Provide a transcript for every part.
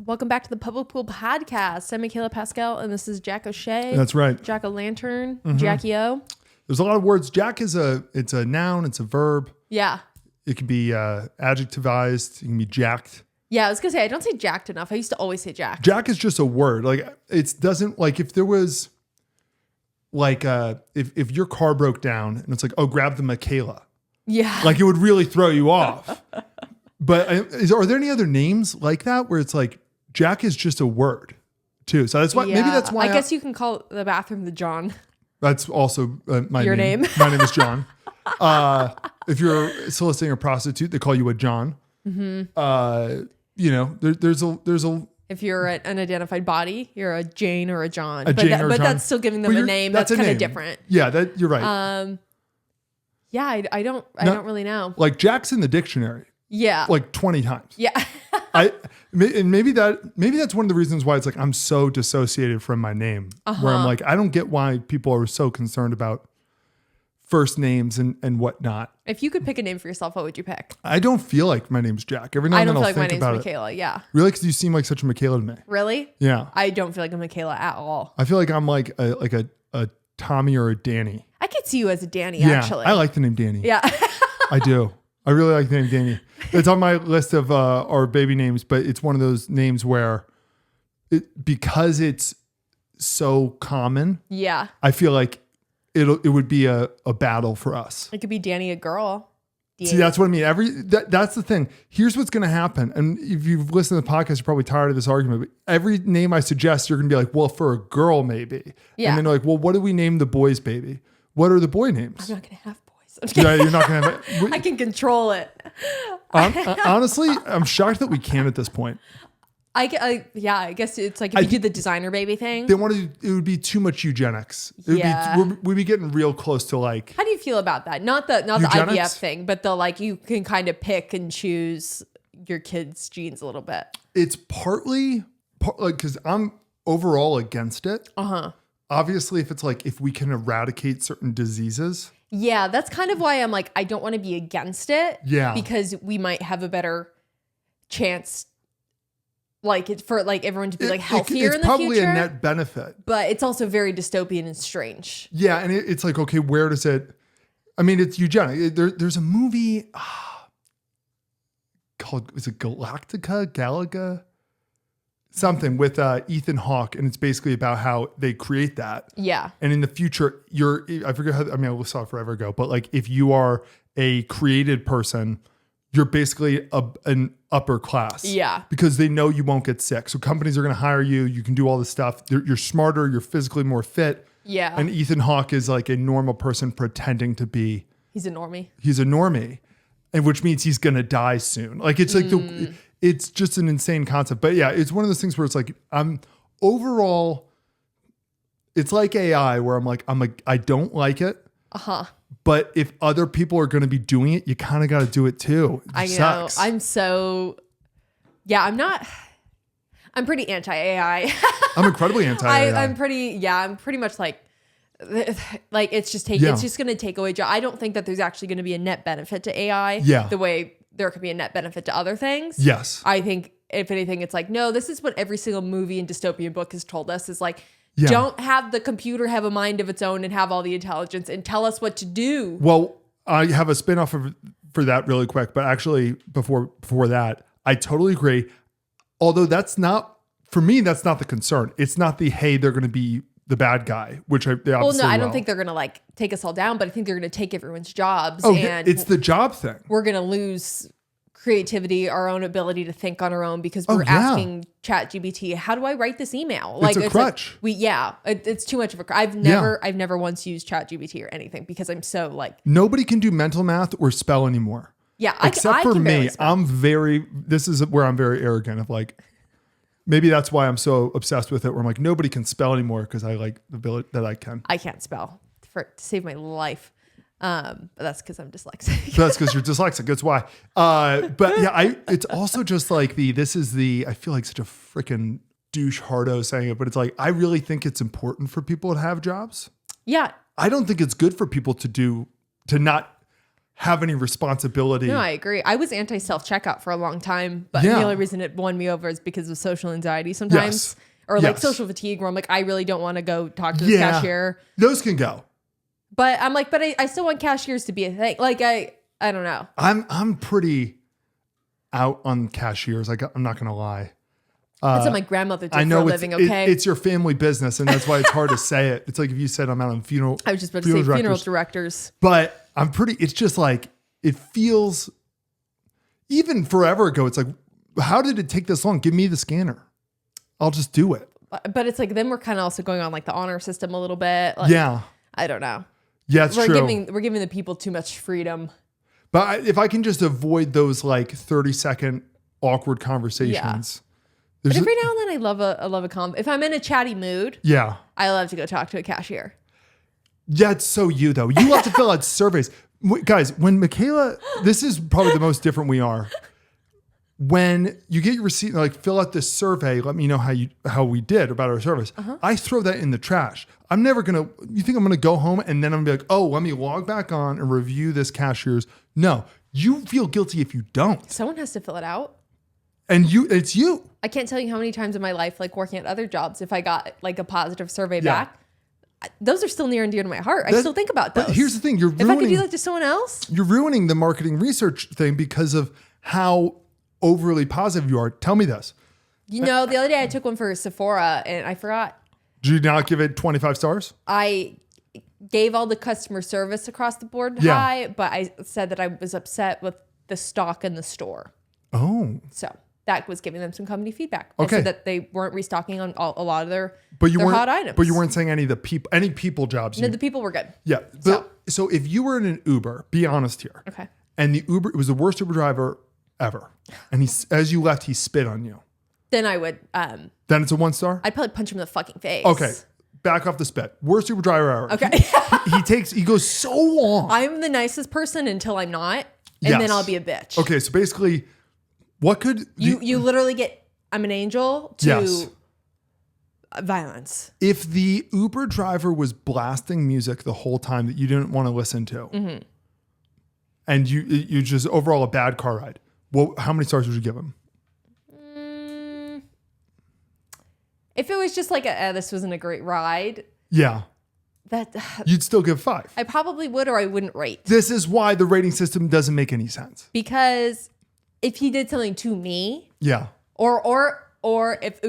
Welcome back to the Public Pool Podcast. I'm Michaela Pascal, and this is Jack O'Shea. That's right. Jack O'Lantern, Jackie O. There's a lot of words. Jack is it's a noun. It's a verb. Yeah. It can be adjectivized. It can be jacked. Yeah, I was going to say, I don't say jacked enough. I used to always say jack. Jack is just a word. Like, it doesn't, like, if there was, like, if your car broke down and it's like, oh, grab the Michaela. Yeah. Like, it would really throw you off. But are there any other names like that where it's like, Jack is just a word too? So that's why, maybe that's why. I guess you can call the bathroom the John. That's also my Your name. name. My name is John. If you're soliciting a prostitute, they call you a John. Mm-hmm. There's a. If you're an unidentified body, you're a Jane or a John. But that's still giving them a name. That's kind of different. Yeah, you're right. Yeah, I don't really know. Like Jack's in the dictionary. Yeah. Like 20 times. Yeah. Maybe that's one of the reasons why it's like I'm so dissociated from my name. Where I'm like, I don't get why people are so concerned about first names and whatnot. If you could pick a name for yourself, what would you pick? I don't feel like my name's Jack. Every now and then I'll think about it. I don't feel like my name's Michaela. Yeah. Really? Because you seem like such a Michaela to me. Really? Yeah. I don't feel like a Michaela at all. I feel like I'm like a Tommy or a Danny. I could see you as a Danny, actually. I like the name Danny. Yeah. I do. I really like the name Danny. It's on my list of our baby names, but it's one of those names where because it's so common. Yeah. I feel like it would be a battle for us. It could be Danny a girl. See, that's what I mean. That's the thing. Here's what's going to happen. And if you've listened to the podcast, you're probably tired of this argument. But every name I suggest, you're going to be like, well, for a girl, maybe. Yeah. And then they're like, well, what do we name the boy's baby? What are the boy names? I'm not going to have boys. Yeah, you're not going to have it. I can control it. Honestly, I'm shocked that we can at this point. I guess it's like if you did the designer baby thing. It would be too much eugenics. We'd be getting real close to like. How do you feel about that? Not the IVF thing, but the like you can kind of pick and choose your kids' genes a little bit. It's partly like because I'm overall against it. Obviously, if we can eradicate certain diseases. Yeah, that's kind of why I'm like I don't want to be against it. Yeah, because we might have a better chance. Like it's for like everyone to be like healthier in the future. It's probably a net benefit. But it's also very dystopian and strange. Yeah. And it's like, okay, where does it, I mean, it's eugenic. There's a movie called, is it Galaga? Something with Ethan Hawke. And it's basically about how they create that. Yeah. And in the future, I forget how, I mean, I saw it forever ago, but like if you are a created person, you're basically an upper class. Yeah. Because they know you won't get sick. So companies are going to hire you. You can do all this stuff. You're smarter. You're physically more fit. Yeah. And Ethan Hawke is like a normal person pretending to be. He's a normie. He's a normie. And which means he's going to die soon. Like it's like it's just an insane concept. But yeah, it's one of those things where it's like, overall, it's like AI where I'm like, I don't like it. But if other people are going to be doing it, you kind of got to do it too. I know. Sucks. I'm pretty anti-AI. I'm incredibly anti-AI. I'm pretty much like it's just going to take away job. I don't think that there's actually going to be a net benefit to AI. Yeah. The way there could be a net benefit to other things. Yes. I think if anything, it's like, no, this is what every single movie and dystopian book has told us is like, don't have the computer have a mind of its own and have all the intelligence and tell us what to do. Well, I have a spin-off for that really quick, but actually before that, I totally agree. Although for me, that's not the concern. It's not they're going to be the bad guy, which they obviously Well, no, I don't think they're going to like take us all down, but I think they're going to take everyone's jobs. Oh, and it's the job thing. We're going to lose creativity, our own ability to think on our own because we're asking ChatGPT, how do I write this email? Like it's a crutch. It's too much of a crutch. I've never once used ChatGPT or anything because I'm so like nobody can do mental math or spell anymore. Yeah, except for me. This is where I'm very arrogant of like maybe that's why I'm so obsessed with it. Where I'm like nobody can spell anymore because I like the ability that I can. I can't spell to save my life. But that's because I'm dyslexic. That's because you're dyslexic. That's why. But yeah, it's also just like I feel like such a freaking douche hardo saying it, but it's like, I really think it's important for people to have jobs. Yeah. I don't think it's good for people to not have any responsibility. No, I agree. I was anti self-checkout for a long time, but the only reason it won me over is because of social anxiety sometimes. Or like social fatigue where I'm like, I really don't want to go talk to the cashier. Those can go. But I'm like, but I still want cashiers to be a thing. Like I don't know. I'm pretty out on cashiers. I'm not gonna lie. That's what my grandmother did for a living. Okay, it's your family business, and that's why it's hard to say it. It's like if you said I'm out on funeral. I was just about to say funeral directors. But I'm pretty. It's just like it feels. Even forever ago, it's like, how did it take this long? Give me the scanner. I'll just do it. But it's like then we're kind of also going on like the honor system a little bit. Like, I don't know. Yeah, it's true. We're giving the people too much freedom. But if I can just avoid those like 30-second awkward conversations. But every now and then I love a if I'm in a chatty mood, I love to go talk to a cashier. Yeah, it's so you though. You love to fill out surveys. Guys, when Michaela, this is probably the most different we are. When you get your receipt, like fill out this survey, let me know how we did about our service. I throw that in the trash. I'm never gonna. You think I'm gonna go home and then I'm gonna be like, oh, let me log back on and review this cashier's? No, you feel guilty if you don't. Someone has to fill it out. And it's you. I can't tell you how many times in my life, like working at other jobs, if I got like a positive survey back, those are still near and dear to my heart. I still think about those. But here's the thing: if I could do that to someone else, you're ruining the marketing research thing because of how overly positive you are. Tell me this. You know, the other day I took one for Sephora and I forgot. Did you not give it 25 stars? I gave all the customer service across the board high, but I said that I was upset with the stock in the store. Oh. So that was giving them some company feedback. Okay. I said that they weren't restocking on a lot of their hot items. But you weren't saying any people jobs. No, the people were good. Yeah. So if you were in an Uber, be honest here. Okay. And it was the worst Uber driver ever. And as you left, he spit on you. Then I would. Then it's a 1 star? I'd probably punch him in the fucking face. Okay. Back off the spit. Worst Uber driver ever. Okay. he goes so long. I'm the nicest person until I'm not. And then I'll be a bitch. Okay. So basically, what could you literally get I'm an angel to violence. If the Uber driver was blasting music the whole time that you didn't want to listen to, and you just overall a bad car ride, how many stars would you give him? If it was just like this wasn't a great ride, that you'd still give 5. I probably would, or I wouldn't rate. This is why the rating system doesn't make any sense. Because if he did something to me, or if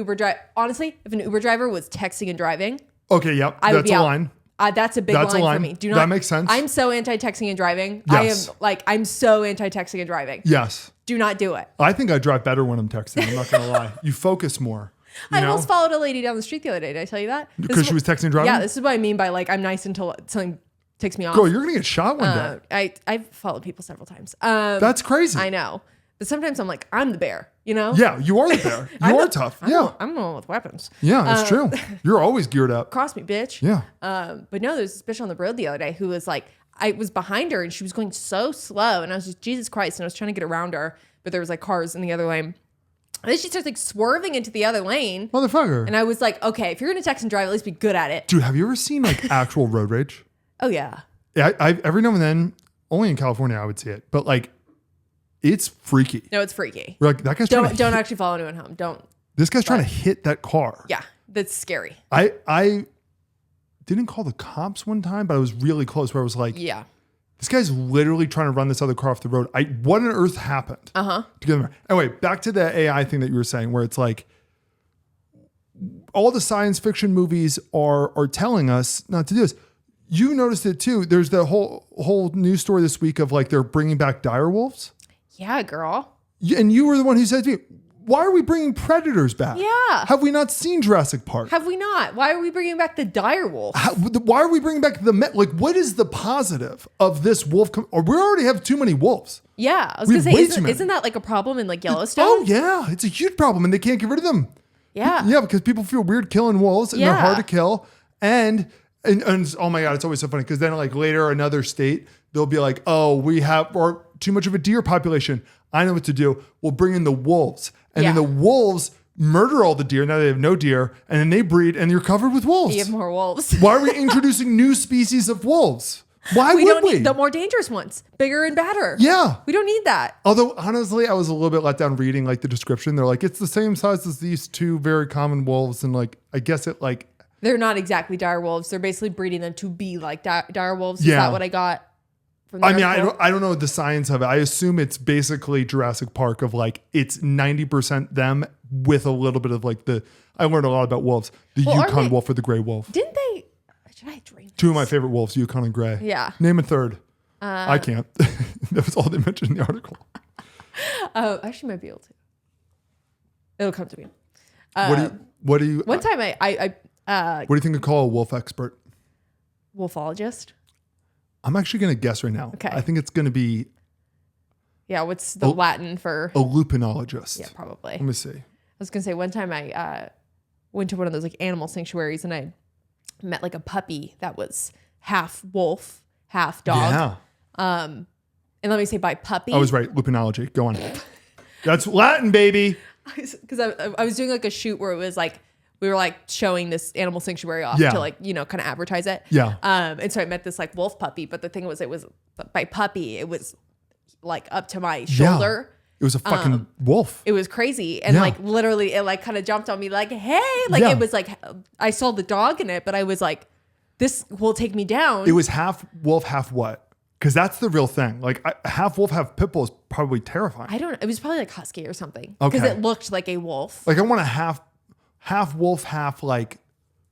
honestly, if an Uber driver was texting and driving, that's a line. That's a big line for me. That makes sense. I'm so anti-texting and driving. Yes. I'm so anti-texting and driving. Yes. Do not do it. I think I drive better when I'm texting. I'm not gonna lie. You focus more. I almost followed a lady down the street the other day. Did I tell you that? Because she was texting and driving? Yeah, this is what I mean by like I'm nice until something ticks me off. Girl, you're gonna get shot one day. I've followed people several times. That's crazy. I know. But sometimes I'm like, I'm the bear, you know? Yeah, you are the bear. You are tough. I'm the one with weapons. Yeah, that's true. You're always geared up. Cross me, bitch. Yeah. But no, there's this bitch on the road the other day who was like, I was behind her and she was going so slow. And I was just, Jesus Christ. And I was trying to get around her, but there was like cars in the other lane. And then she starts like swerving into the other lane. Motherfucker. And I was like, okay, if you're going to text and drive, at least be good at it. Dude, have you ever seen like actual road rage? Oh, yeah. I every now and then, only in California I would see it. But like, it's freaky. No, it's freaky. We're like, that guy's don't actually follow anyone home. Don't. This guy's trying to hit that car. Yeah, that's scary. I didn't call the cops one time, but I was really close where I was like, yeah, this guy's literally trying to run this other car off the road. What on earth happened? To get him? Anyway, back to the AI thing that you were saying, where it's like all the science fiction movies are telling us not to do this. You noticed it too. There's the whole news story this week of like they're bringing back dire wolves. Yeah, girl. And you were the one who said to me, why are we bringing predators back? Yeah. Have we not seen Jurassic Park? Have we not? Why are we bringing back the dire wolf? Why are we bringing back like, what is the positive of this wolf? Or we already have too many wolves. Yeah. I was going to say, isn't that like a problem in like Yellowstone? Oh, yeah. It's a huge problem and they can't get rid of them. Yeah. Yeah, because people feel weird killing wolves and they're hard to kill. And oh my God, it's always so funny because then like later another state, they'll be like, oh, we have or too much of a deer population. I know what to do. We'll bring in the wolves. And then the wolves murder all the deer. Now they have no deer. And then they breed and you're covered with wolves. You have more wolves. Why are we introducing new species of wolves? Why we would don't we? need the more dangerous ones, bigger and badder. Yeah. We don't need that. Although, honestly, I was a little bit let down reading like the description. They're like, it's the same size as these two very common wolves. And like, I guess it like. They're not exactly dire wolves. They're basically breeding them to be like dire wolves. Yeah. Is that what I got from the article? I don't know the science of it. I assume it's basically Jurassic Park of like, it's 90% them with a little bit of like I learned a lot about wolves. The Yukon wolf or the gray wolf. Didn't they? Should I dream? Two of my favorite wolves, Yukon and gray. Yeah. Name a third. I can't. That was all they mentioned in the article. Oh, actually might be able to. It'll come to me. What do you? One time what do you think of call a wolf expert? Wolfologist. I'm actually going to guess right now. Okay. I think it's going to be. Yeah. What's the Latin for? A lupinologist. Yeah, probably. Let me see. I was going to say one time I went to one of those like animal sanctuaries and I met like a puppy that was half wolf, half dog. Yeah. And let me say by puppy. I was right. Lupinology. Go on. That's Latin, baby. Because I was doing like a shoot where it was like, we were like showing this animal sanctuary off Yeah. to like, kind of advertise it. Yeah. And so I met this like wolf puppy, but the thing was, it was by puppy, it was like up to my shoulder. It was a fucking wolf. It was crazy. And like literally it like kind of jumped on me like, hey, like it was like, I saw the dog in it, but I was like, this will take me down. It was half wolf, half what? Because that's the real thing. Like half wolf, half pit bull is probably terrifying. I don't know. It was probably like husky or something. Okay. Because it looked like a wolf. Like I want a half wolf, half like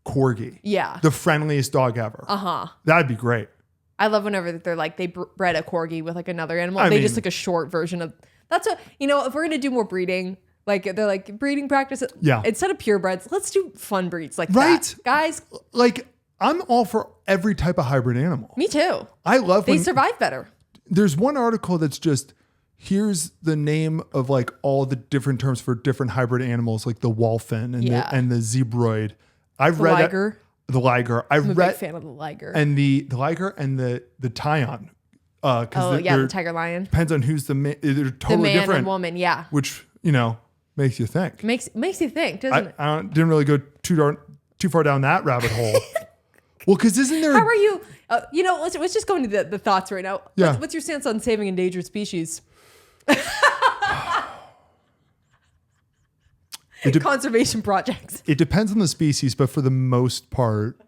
corgi. Yeah. The friendliest dog ever. Uh-huh. That'd be great. I love whenever they're like, they bred a corgi with like another animal. They just like a short version of, that's what, if we're going to do more breeding, like they're like breeding practice. Yeah. Instead of purebreds, let's do fun breeds like Right. that. Guys. Like I'm all for every type of hybrid animal. Me too. I love they survive better. There's one article that's just, here's the name of like all the different terms for different hybrid animals, like the wolfen and the zebroid. I've read liger. The liger. I'm a big fan of the liger. And the liger and the tyon. The tiger lion. Depends on who's they're totally the man different. and woman, yeah. Which, makes you think. Makes you think, doesn't it? I didn't really go too far down that rabbit hole. Well, because isn't there... How are you... let's just go into the thoughts right now. Yeah. What's your stance on saving endangered species? Conservation projects. It depends on the species, but for the most part,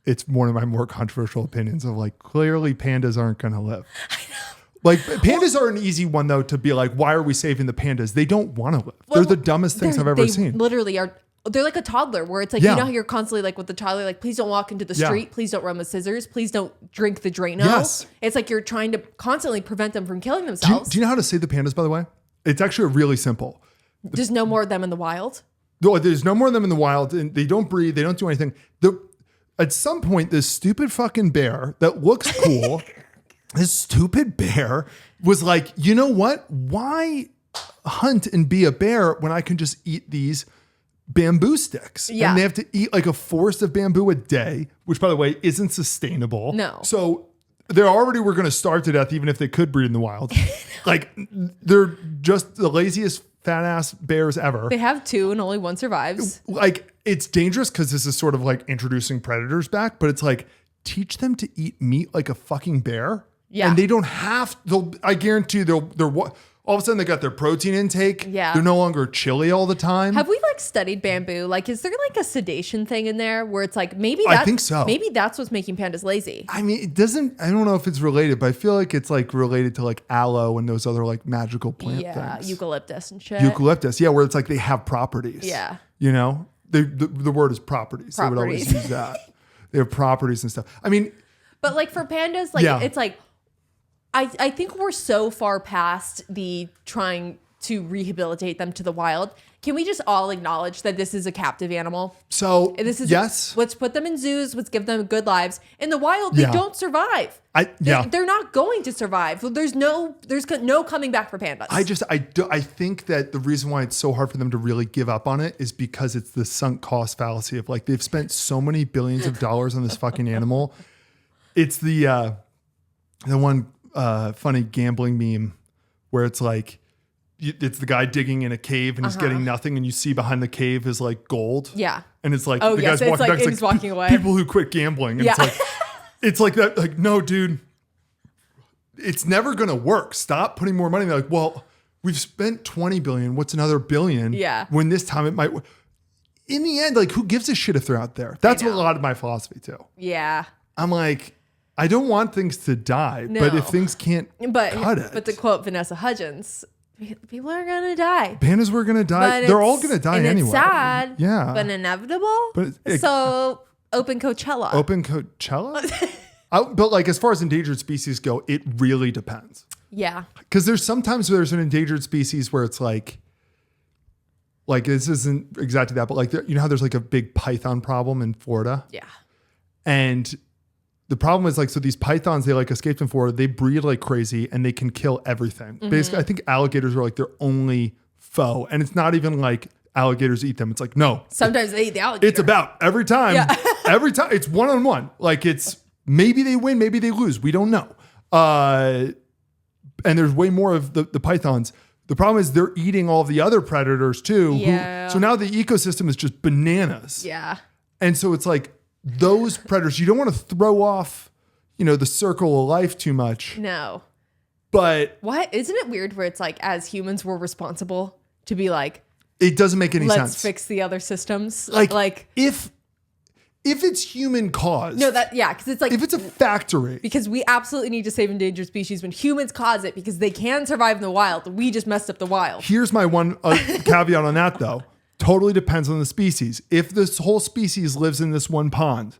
it's one of my more controversial opinions of like, clearly pandas aren't going to live. I know. Like pandas are an easy one though to be like, why are we saving the pandas? They don't want to live. They're the dumbest things I've ever seen. Literally are. They're like a toddler where it's like, how you're constantly like with the toddler, like, please don't walk into the street. Please don't run with scissors. Please don't drink the Drano. Yes. It's like you're trying to constantly prevent them from killing themselves. Do you know how to save the pandas, by the way? It's actually really simple. There's no more of them in the wild. No, there's no more of them in the wild, and they don't breed. They don't do anything. At some point, this stupid fucking bear that looks cool, this stupid bear was like, you know what? Why hunt and be a bear when I can just eat these bamboo sticks? Yeah. And they have to eat like a forest of bamboo a day, which, by the way, isn't sustainable. No. So they already were going to starve to death even if they could breed in the wild. Like, they're just the laziest fat ass bears ever. They have two and only one survives. Like, it's dangerous because this is sort of like introducing predators back, but it's like, teach them to eat meat like a fucking bear. Yeah. And they don't have, I guarantee you they're all of a sudden they got their protein intake. Yeah. They're no longer chilly all the time. Have we like studied bamboo? Like, is there like a sedation thing in there where it's like, I think so. Maybe that's what's making pandas lazy. I mean, I don't know if it's related, but I feel like it's like related to like aloe and those other like magical plant things. Eucalyptus and shit. Eucalyptus. Yeah. Where it's like they have properties. Yeah. The word is properties. They would always use that. They have properties and stuff. I mean, but like for pandas, like it's like, I think we're so far past the trying to rehabilitate them to the wild. Can we just all acknowledge that this is a captive animal? So yes. Let's put them in zoos. Let's give them good lives. In the wild, they don't survive. They're not going to survive. There's no coming back for pandas. I think that the reason why it's so hard for them to really give up on it is because it's the sunk cost fallacy of like, they've spent so many billions of dollars on this fucking animal. It's the one funny gambling meme where it's like, it's the guy digging in a cave and he's getting nothing, and you see behind the cave is like gold. Yeah. And it's like the guy's walking back. He's walking away. People who quit gambling. And It's like that. Like, no, dude, it's never going to work. Stop putting more money. They're like, well, we've spent 20 billion. What's another billion? Yeah. When this time it might work. In the end, like, who gives a shit if they're out there? That's a lot of my philosophy too. Yeah. I'm like, I don't want things to die, but if things can't cut it. But to quote Vanessa Hudgens, people are going to die. Pandas were going to die. They're all going to die anyway. It's sad, yeah, but inevitable. But so open Coachella. Open Coachella? But like, as far as endangered species go, it really depends. Yeah. Because there's sometimes there's an endangered species where it's like this isn't exactly that, but like, you know how there's like a big python problem in Florida? Yeah. And the problem is like, so these pythons, they like escaped in Florida, they breed like crazy and they can kill everything. Mm-hmm. Basically, I think alligators are like their only foe. And it's not even like alligators eat them. It's like, no. Sometimes they eat the alligator. It's about every time. Yeah. Every time. It's one-on-one. Like, it's maybe they win, maybe they lose. We don't know. And there's way more of the pythons. The problem is they're eating all the other predators too. Yeah. So now the ecosystem is just bananas. Yeah. And so it's like those predators, you don't want to throw off, the circle of life too much. No. But what? Isn't it weird where it's like, as humans, we're responsible to be like, it doesn't make any sense. Let's fix the other systems. Like if it's human caused. No, because it's like, if it's a factory. Because we absolutely need to save endangered species when humans cause it, because they can survive in the wild. We just messed up the wild. Here's my one caveat on that though. Totally depends on the species. If this whole species lives in this one pond,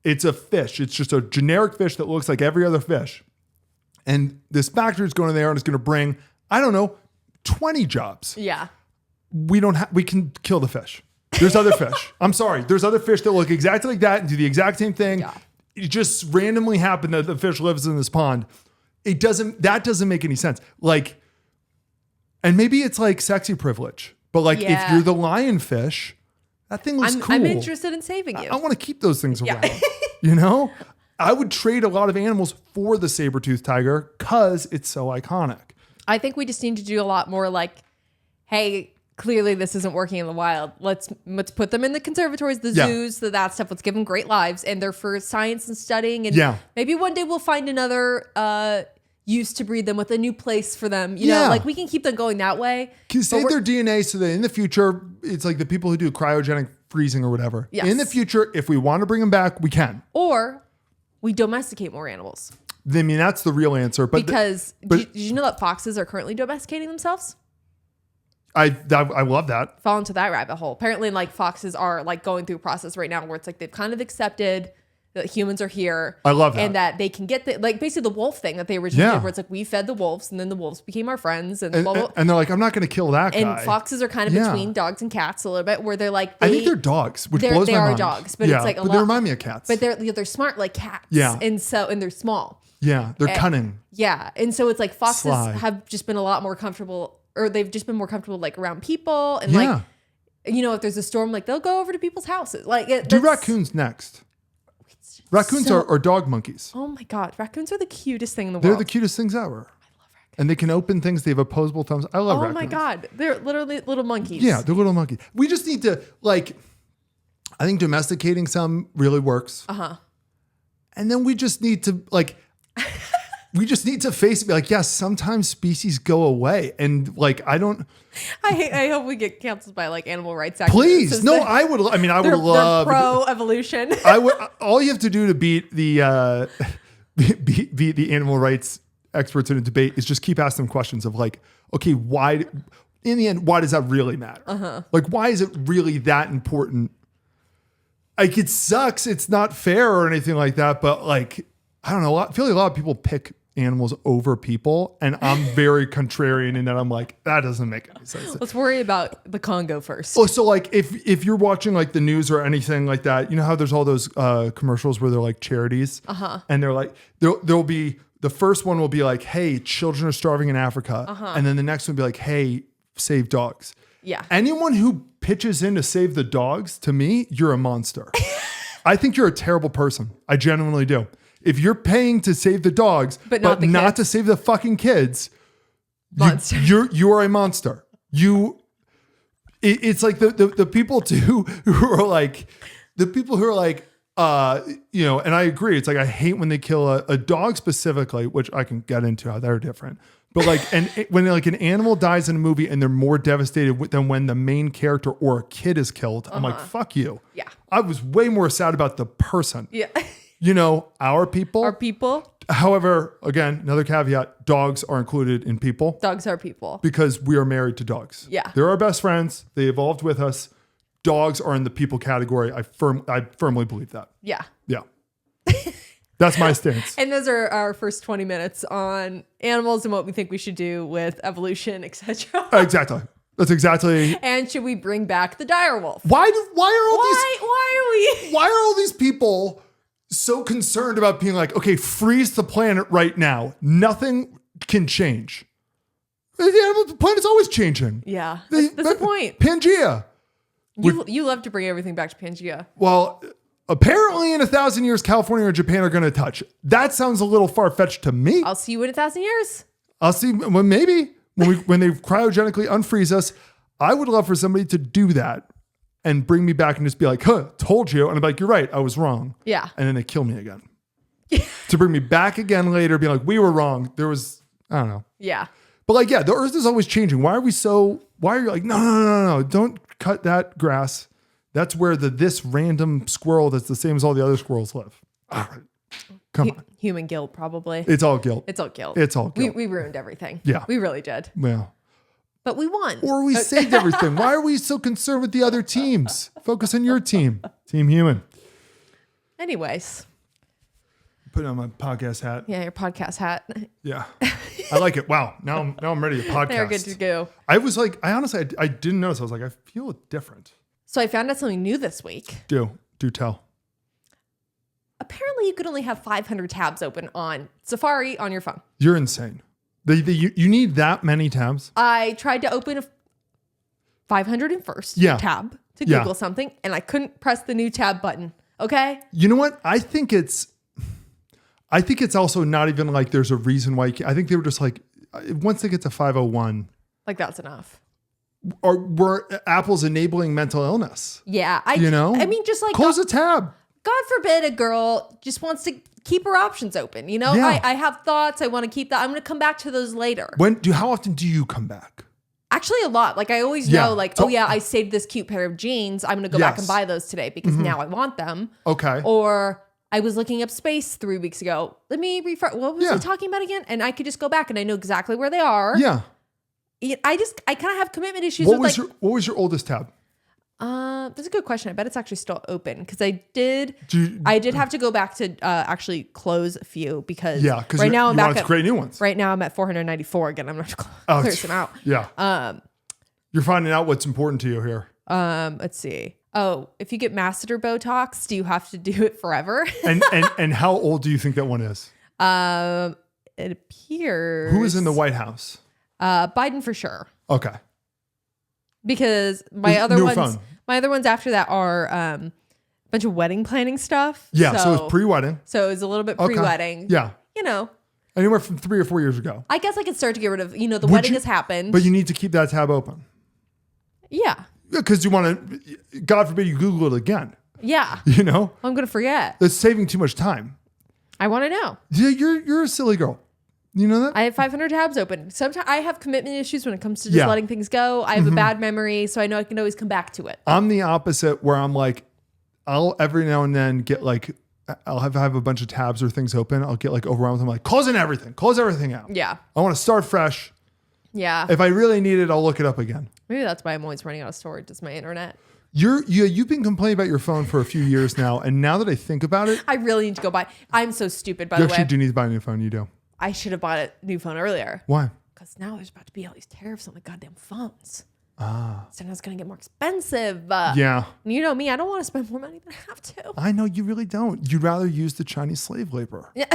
it's a fish. It's just a generic fish that looks like every other fish. And this factory is going in there and it's going to bring, 20 jobs. Yeah. We can kill the fish. There's other fish. I'm sorry. There's other fish that look exactly like that and do the exact same thing. Yeah. It just randomly happened that the fish lives in this pond. That doesn't make any sense. Like, and maybe it's like sexy privilege, but like if you're the lionfish, that thing looks cool. I'm interested in saving you. I want to keep those things around. I would trade a lot of animals for the saber-toothed tiger because it's so iconic. I think we just need to do a lot more like, hey, clearly this isn't working in the wild. Let's put them in the conservatories, the zoos, that stuff. Let's give them great lives. And they're for science and studying. And maybe one day we'll find another use to breed them with a new place for them. You know, like we can keep them going that way. Can save their DNA so that in the future, it's like the people who do cryogenic freezing or whatever. Yes. In the future, if we want to bring them back, we can. Or we domesticate more animals. I mean, that's the real answer. Because did you know that foxes are currently domesticating themselves? I love that. Fall into that rabbit hole. Apparently, like foxes are like going through a process right now where it's like they've kind of accepted that humans are here. I love that. And that they can get basically the wolf thing that they originally did, where it's like we fed the wolves and then the wolves became our friends and blah, blah. And they're like, I'm not going to kill that guy. And foxes are kind of between dogs and cats a little bit, where they're like, I think they're dogs, which blows my mind. They are dogs, but it's like a lot. They remind me of cats. But they're smart like cats. Yeah. And they're small. Yeah, they're cunning. Yeah. And so it's like foxes have just been a lot more comfortable, or they've just been more comfortable like around people. And like, if there's a storm, like they'll go over to people's houses. Like do raccoons next. Raccoons are dog monkeys. Oh my God. Raccoons are the cutest thing in the world. They're the cutest things ever. I love raccoons. And they can open things. They have opposable thumbs. I love raccoons. Oh my God. They're literally little monkeys. Yeah, they're little monkeys. We just need to I think domesticating some really works. Uh-huh. And then we just need to face it, be like, yes, sometimes species go away. And like, I hope we get canceled by like animal rights activists. Please. No, I would love. They're pro-evolution. All you have to do to beat the animal rights experts in a debate is just keep asking them questions of like, okay, why, in the end, why does that really matter? Uh-huh. Like, why is it really that important? Like, it sucks. It's not fair or anything like that. But like, I don't know. I feel like a lot of people pick animals over people, and I'm very contrarian in that I'm like, that doesn't make any sense. Let's worry about the Congo first. Oh, so like if you're watching like the news or anything like that, you know how there's all those commercials where they're like charities, and they're like there'll be the first one will be like, hey, children are starving in Africa, and then the next one will be like, hey, save dogs. Yeah. Anyone who pitches in to save the dogs, to me, you're a monster. I think you're a terrible person. I genuinely do. If you're paying to save the dogs, but not to save the fucking kids, you are a monster. It's like the people too who are like, the people who are like, And I agree. It's like, I hate when they kill a dog specifically, which I can get into how they're different. But like, and when like an animal dies in a movie and they're more devastated than when the main character or a kid is killed, I'm like, fuck you. Yeah. I was way more sad about the person. Yeah. Our people. Our people. However, again, another caveat, dogs are included in people. Dogs are people. Because we are married to dogs. Yeah. They're our best friends. They evolved with us. Dogs are in the people category. I firmly believe that. Yeah. Yeah. That's my stance. And those are our first 20 minutes on animals and what we think we should do with evolution, etc. Exactly. That's exactly. And should we bring back the direwolf? Why are all these people so concerned about being like, okay, freeze the planet right now. Nothing can change. The planet's always changing. Yeah. That's the point. Pangea. You love to bring everything back to Pangea. Well, apparently in 1,000 years, California or Japan are going to touch. That sounds a little far-fetched to me. I'll see you in 1,000 years. I'll see. Well, maybe when they cryogenically unfreeze us, I would love for somebody to do that and bring me back and just be like, told you. And I'm like, you're right. I was wrong. Yeah. And then they kill me again. To bring me back again later, being like, we were wrong. There was, I don't know. Yeah. But like, yeah, the earth is always changing. Why are you like, no, don't cut that grass. That's where this random squirrel that's the same as all the other squirrels live. All right. Come on. Human guilt, probably. It's all guilt. It's all guilt. We ruined everything. Yeah. We really did. Yeah. But we won. Or we saved everything. Why are we so concerned with the other teams? Focus on your team. Team Human. Anyways. Put on my podcast hat. Yeah, your podcast hat. Yeah. I like it. Wow. Now I'm ready to podcast. They're good to go. I was like, I honestly didn't notice. I was like, I feel different. So I found out something new this week. Do tell. Apparently you could only have 500 tabs open on Safari on your phone. You're insane. You need that many tabs? I tried to open a 501st tab to Google something, and I couldn't press the new tab button. Okay? You know what? I think it's also not even like there's a reason why I think they were just like, once they get to 501. Like that's enough. Or were Apple's enabling mental illness? Yeah. I mean, just like close a tab. God forbid a girl just wants to keep her options open. Yeah. I have thoughts. I want to keep that. I'm going to come back to those later. How often do you come back? Actually, a lot. Like I always know, like, I saved this cute pair of jeans. I'm going to go back and buy those today because now I want them. Okay. Or I was looking up space 3 weeks ago. Let me refresh. What was he talking about again? And I could just go back and I know exactly where they are. Yeah. I kind of have commitment issues. What was your oldest tab? That's a good question. I bet it's actually still open because I did have to go back to actually close a few because right now I'm back to create new ones. Right now I'm at 494 again. I'm going to clear some out. Yeah. You're finding out what's important to you here. Let's see. Oh, if you get masseter Botox, do you have to do it forever? and how old do you think that one is? It appears. Who is in the White House? Biden for sure. Okay. Because my other ones after that are a bunch of wedding planning stuff. Yeah, so it's pre-wedding. So it was a little bit pre-wedding. Yeah. Anywhere from 3 or 4 years ago. I guess I could start to get rid of, the wedding has happened. But you need to keep that tab open. Yeah. Because you want to, God forbid you Google it again. Yeah. I'm going to forget. It's saving too much time. I want to know. Yeah, you're a silly girl. You know that? I have 500 tabs open. Sometimes I have commitment issues when it comes to just letting things go. I have a bad memory, so I know I can always come back to it. I'm the opposite where I'm like, I'll every now and then get like, I'll have a bunch of tabs or things open. I'll get like overwhelmed. I'm like, close everything out. Yeah. I want to start fresh. Yeah. If I really need it, I'll look it up again. Maybe that's why I'm always running out of storage is my internet. You've been complaining about your phone for a few years now. And now that I think about it. I really need to go buy. I'm so stupid, by the way. You actually do need to buy a new phone. You do. I should have bought a new phone earlier. Why? Because now there's about to be all these tariffs on the goddamn phones. So now it's going to get more expensive. Yeah. And you know me, I don't want to spend more money than I have to. I know you really don't. You'd rather use the Chinese slave labor. Yeah.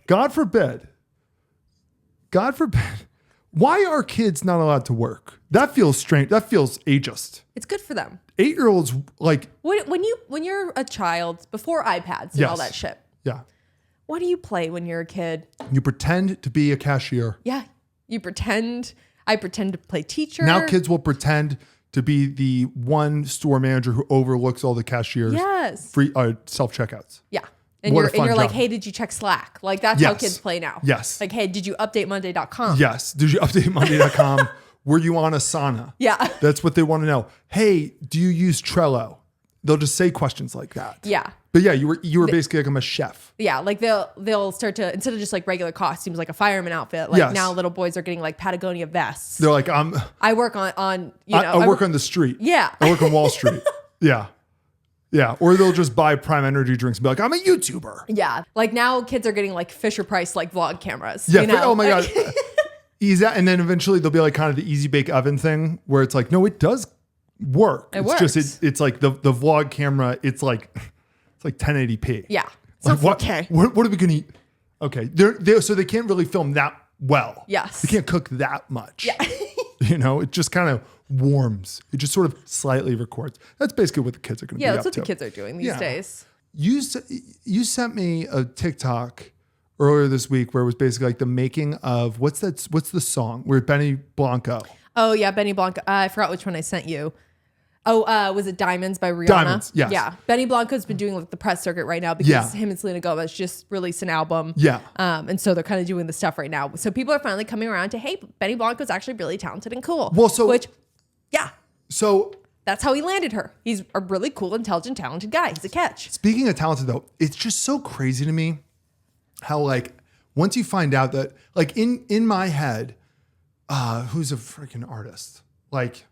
God forbid. Why are kids not allowed to work? That feels strange. That feels ageist. It's good for them. 8-year-olds like when you're a child before iPads and all that shit. Yeah. What do you play when you're a kid? You pretend to be a cashier. Yeah. You pretend. I pretend to play teacher. Now kids will pretend to be the one store manager who overlooks all the cashiers. Yes. Free self-checkouts. Yeah. And you're like, hey, did you check Slack? Like that's how kids play now. Yes. Like, hey, did you update Monday.com? Yes. Did you update Monday.com? Were you on Asana? Yeah. That's what they want to know. Hey, do you use Trello? They'll just say questions like that. Yeah. But yeah, you were basically like I'm a chef. Yeah, like they'll start to, instead of just like regular costumes, like a fireman outfit, like now little boys are getting like Patagonia vests. They're like, I work on I work on the street. Yeah. I work on Wall Street. Yeah. Yeah. Or they'll just buy Prime Energy drinks and be like, I'm a YouTuber. Yeah. Like now kids are getting like Fisher Price like vlog cameras. Yeah. You know? Oh my God. And then eventually there'll be like kind of the easy bake oven thing where it's like, no, it does work. It works. Just it's like the vlog camera, it's like 1080p. Yeah. Like, so okay. What are we gonna eat? Okay. So they can't really film that well. Yes. They can't cook that much. Yeah. It just kind of warms. It just sort of slightly records. That's basically what the kids are gonna be up to. Yeah, that's what the kids are doing these days. You sent me a TikTok earlier this week where it was basically like the making of what's the song where Benny Blanco. Oh yeah, Benny Blanco. I forgot which one I sent you. Oh, was it Diamonds by Rihanna? Diamonds, yes. Yeah. Benny Blanco's been doing like the press circuit right now because him and Selena Gomez just released an album. Yeah. And so they're kind of doing the stuff right now. So people are finally coming around to, hey, Benny Blanco's actually really talented and cool. Well, so that's how he landed her. He's a really cool, intelligent, talented guy. He's a catch. Speaking of talented though, it's just so crazy to me how like once you find out that like in my head, who's a freaking artist? Like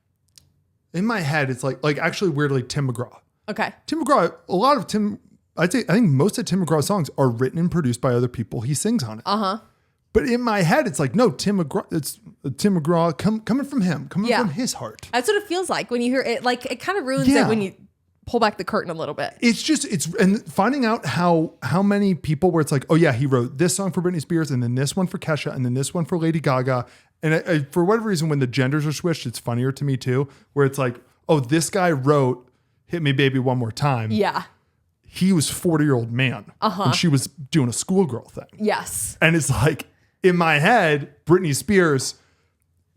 in my head, it's like actually weirdly Tim McGraw. Okay. Tim McGraw, I think most of Tim McGraw's songs are written and produced by other people. He sings on it. Uh-huh. But in my head, it's like, no, Tim McGraw, it's Tim McGraw coming from him, from his heart. That's what it feels like when you hear it. Like it kind of ruins it when you pull back the curtain a little bit. And finding out how many people where it's like, oh yeah, he wrote this song for Britney Spears and then this one for Kesha and then this one for Lady Gaga. And I, for whatever reason, when the genders are switched, it's funnier to me too, where it's like, oh, this guy wrote Hit Me Baby One More Time. Yeah. He was 40-year-old man. Uh-huh. And she was doing a schoolgirl thing. Yes. And it's like, in my head, Britney Spears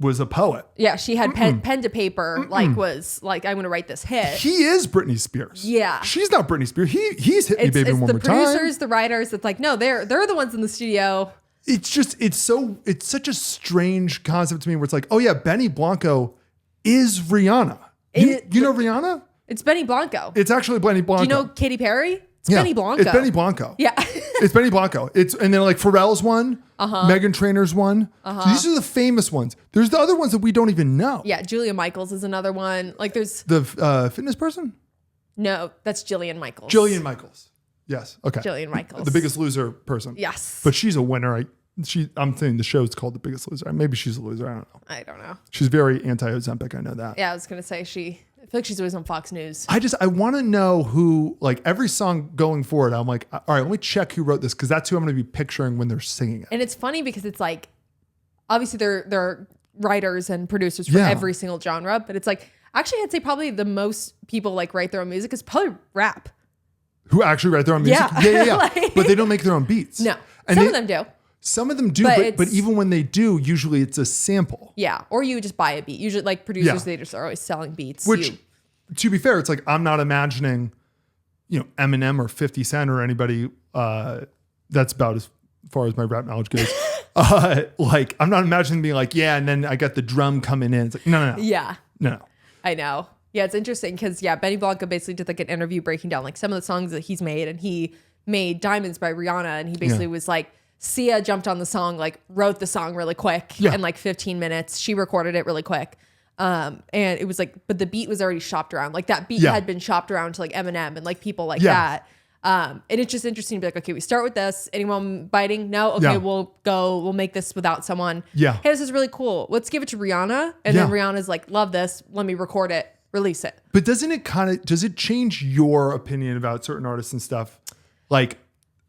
was a poet. Yeah, she had pen to paper, was like, I'm going to write this hit. He is Britney Spears. Yeah. She's not Britney Spears. He's Hit Me Baby One More Time. It's the producers, the writers. It's like, no, they're the ones in the studio. It's such a strange concept to me where it's like, oh yeah, Benny Blanco is Rihanna. You know Rihanna? It's Benny Blanco. It's actually Benny Blanco. Do you know Katy Perry? It's Benny Blanco. It's Benny Blanco. Yeah. It's Benny Blanco. And then like Pharrell's one, Meghan Trainor's one. So these are the famous ones. There's the other ones that we don't even know. Yeah, Julia Michaels is another one. Like there's the fitness person? No, that's Jillian Michaels. Jillian Michaels. Yes. Okay. Jillian Michaels. The Biggest Loser person. Yes. But she's a winner. I'm saying the show's called The Biggest Loser. Maybe she's a loser. I don't know. know. She's very anti-Ozempic. I know that. Yeah, I was going to say I feel like she's always on Fox News. I want to know who, like every song going forward, I'm like, all right, let me check who wrote this because that's who I'm going to be picturing when they're singing it. And it's funny because it's like, obviously there are writers and producers for every single genre, but it's like, actually I'd say probably the most people like write their own music is probably rap. Who actually write their own music? Yeah. Like, but they don't make their own beats. No. And Some of them do. Some of them do, but even when they do, usually it's a sample. Yeah. Or you just buy a beat. Usually like producers, they just are always selling beats. Which, to be fair, it's like, I'm not imagining, Eminem or 50 Cent or anybody, that's about as far as my rap knowledge goes. Like, I'm not imagining being like, yeah, and then I got the drum coming in. It's like, no. Yeah. No. I know. Yeah, it's interesting because, Benny Blanco basically did like an interview breaking down like some of the songs that he's made, and he made Diamonds by Rihanna, and he basically was like, Sia jumped on the song, like wrote the song really quick in like 15 minutes. She recorded it really quick. And it was like, but the beat was already shopped around. Like that beat had been shopped around to like Eminem and like people like that. And it's just interesting to be like, okay, we start with this. Anyone biting? No? Okay, we'll make this without someone. Yeah. Hey, this is really cool. Let's give it to Rihanna. And then Rihanna's like, love this. Let me record it, release it. But does it change your opinion about certain artists and stuff? Like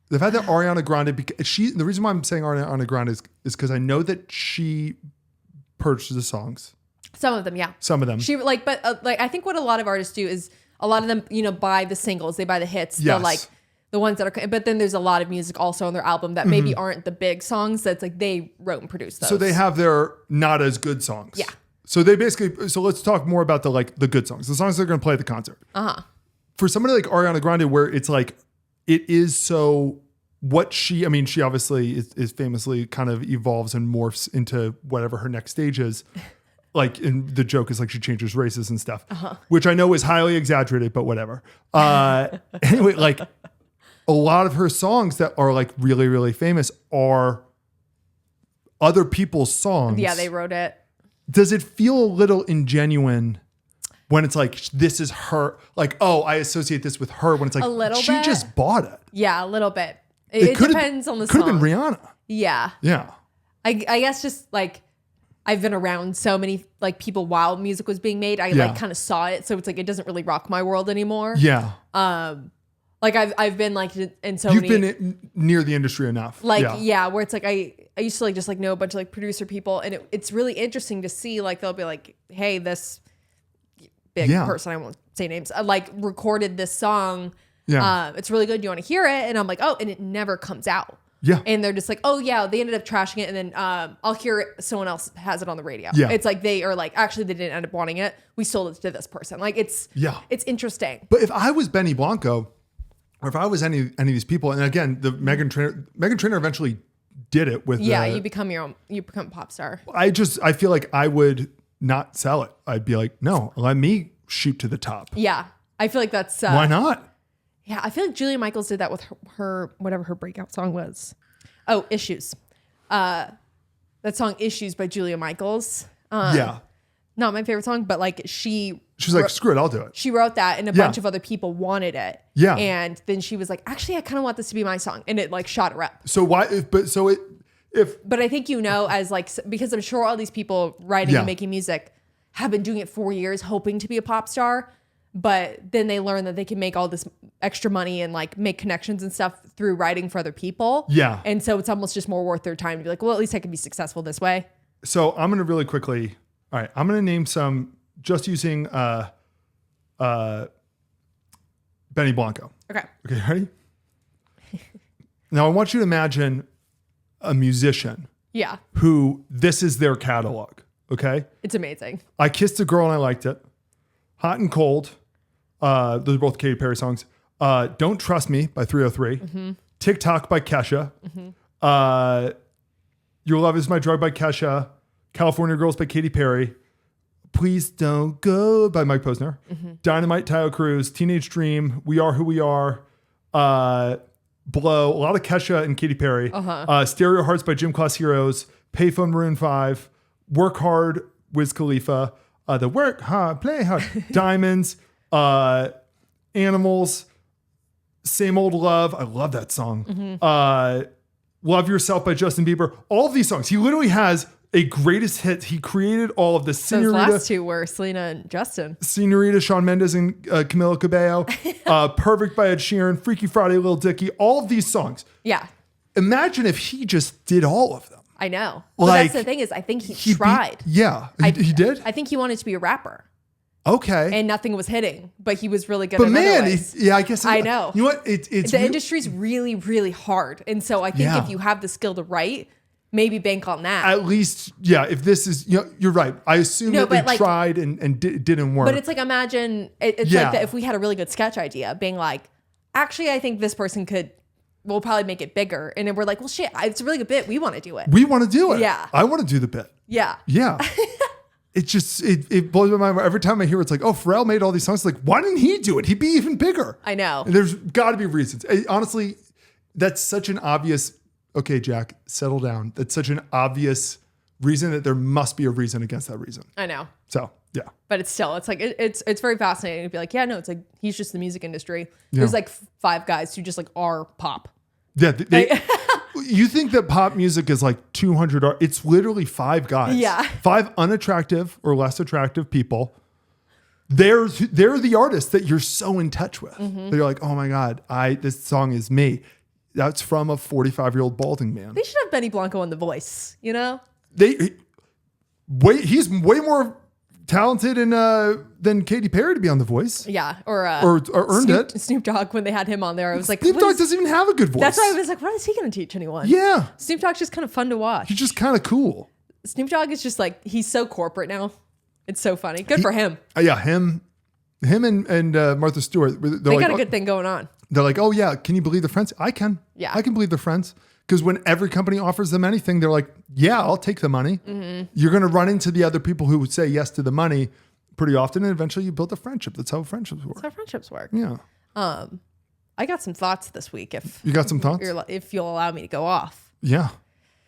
the fact that Ariana Grande, the reason why I'm saying Ariana Grande is because I know that she purchases the songs. Some of them, yeah. Some of them. She but I think what a lot of artists do is a lot of them, buy the singles, they buy the hits, the ones that are, but then there's a lot of music also on their album that maybe aren't the big songs. That's like they wrote and produced those. So they have their not as good songs. Yeah. So they basically, so let's talk more about the good songs, the songs they're going to play at the concert. For somebody like Ariana Grande, where it's like, it is so she obviously is famously kind of evolves and morphs into whatever her next stage is. Like, and the joke is like she changes races and stuff, which I know is highly exaggerated, but whatever. Anyway, like a lot of her songs that are like really, really famous are other people's songs. Yeah, they wrote it. Does it feel a little ingenuine when it's like, this is her, like, oh, I associate this with her, when it's like, a little she bit. just bought it. Yeah, a little bit. It depends on the song. Could have been Rihanna. Yeah. Yeah. I guess just like, I've been around so many like people while music was being made. I like kind of saw it. So it's like, it doesn't really rock my world anymore. Yeah. Like I've been like in so many. You've been near the industry enough. Like, yeah, where it's like, I used to like just like know a bunch of like producer people, and it's really interesting to see like, they'll be like, hey, this big person, I won't say names, like recorded this song. Yeah. It's really good. Do you want to hear it? And I'm like, oh, and it never comes out. Yeah. And they're just like, oh yeah, they ended up trashing it. And then I'll hear it. Someone else has it on the radio. Yeah. It's like, they are like, actually they didn't end up wanting it. We sold it to this person. Like it's interesting. But if I was Benny Blanco, or if I was any of these people, and again, the Meghan Trainor eventually did it with. Yeah. You become a pop star. I feel like I would not sell it. I'd be like, no, let me shoot to the top. Yeah. I feel like that's. Why not? Yeah, I feel like Julia Michaels did that with her whatever her breakout song was. Oh, Issues. That song Issues by Julia Michaels. Not my favorite song, but like she's like, screw it, I'll do it. She wrote that, and a bunch of other people wanted it. Yeah. And then she was like, actually, I kind of want this to be my song. And it like shot her up. So why, but I think, as like, because I'm sure all these people writing and making music have been doing it for years, hoping to be a pop star. But then they learn that they can make all this extra money and like make connections and stuff through writing for other people. Yeah. And so it's almost just more worth their time to be like, well, at least I can be successful this way. So I'm going to really quickly, all right, I'm going to name some just using Benny Blanco. Okay, ready? Now I want you to imagine a musician. Yeah. Who this is their catalog. Okay. It's amazing. I Kissed a Girl and I Liked It. Hot and Cold. Those are both Katy Perry songs. Don't Trust Me by 303. Mm-hmm. TikTok by Kesha. Mm-hmm. Your Love Is My Drug by Kesha. California Girls by Katy Perry. Please Don't Go by Mike Posner. Mm-hmm. Dynamite, Tayo Cruz. Teenage Dream. We Are Who We Are. Blow. A lot of Kesha and Katy Perry. Stereo Hearts by Gym Class Heroes. Payphone Maroon 5. Work Hard, Wiz Khalifa. The Work Hard, Play Hard. Diamonds. Animals. Same Old Love. I love that song. Mm-hmm. Love Yourself by Justin Bieber. All of these songs. He literally has a greatest hits. He created all of the Senorita. Those last two were Selena and Justin. Senorita, Shawn Mendes and Camila Cabello. Perfect by Ed Sheeran. Freaky Friday, Lil Dicky. All of these songs. Yeah. Imagine if he just did all of them. I know. Well, like, that's the thing is, I think he tried. He did? I think he wanted to be a rapper. Okay. And nothing was hitting, but he was really good at I guess. I know. You know what? It's the industry's really, really hard. And so I think if you have the skill to write, maybe bank on that. At least, if this is, you're right. I assume that they tried and didn't work. But it's like, imagine, it's like that if we had a really good sketch idea, being like, actually, I think this person we'll probably make it bigger. And then we're like, well, shit, it's a really good bit. We want to do it. We want to do it. Yeah. I want to do the bit. Yeah. Yeah. It just, it blows my mind. Every time I hear it's like, oh, Pharrell made all these songs. Like, why didn't he do it? He'd be even bigger. I know. And there's got to be reasons. Honestly, that's such an obvious, okay, Jack, settle down. That's such an obvious reason that there must be a reason against that reason. I know. So, yeah. But it's like, it's very fascinating to be like, yeah, no, it's like, he's just the music industry. There's like 5 guys who just like are pop. Yeah. You think that pop music is like 200? It's literally 5 guys. Yeah. 5 unattractive or less attractive people. They're the artists that you're so in touch with. Mm-hmm. They're like, oh my God, this song is me. That's from a 45-year-old balding man. They should have Benny Blanco on The Voice, you know? He's way more talented than Katy Perry to be on The Voice. Yeah, or earned it. Snoop Dogg, when they had him on there, I was like, Snoop Dogg doesn't even have a good voice. That's why I was like, what is he going to teach anyone? Yeah. Snoop Dogg's just kind of fun to watch. He's just kind of cool. Snoop Dogg is just like, he's so corporate now. It's so funny. Good for him. Yeah, him and Martha Stewart. They got a good thing going on. They're like, oh yeah, can you believe they're friends? I can. Yeah. I can believe they're friends. Because when every company offers them anything, they're like, yeah, I'll take the money. Mm-hmm. You're going to run into the other people who would say yes to the money pretty often. And eventually you build a friendship. That's how friendships work. That's how friendships work. Yeah. I got some thoughts this week. If you got some thoughts? If you'll allow me to go off. Yeah.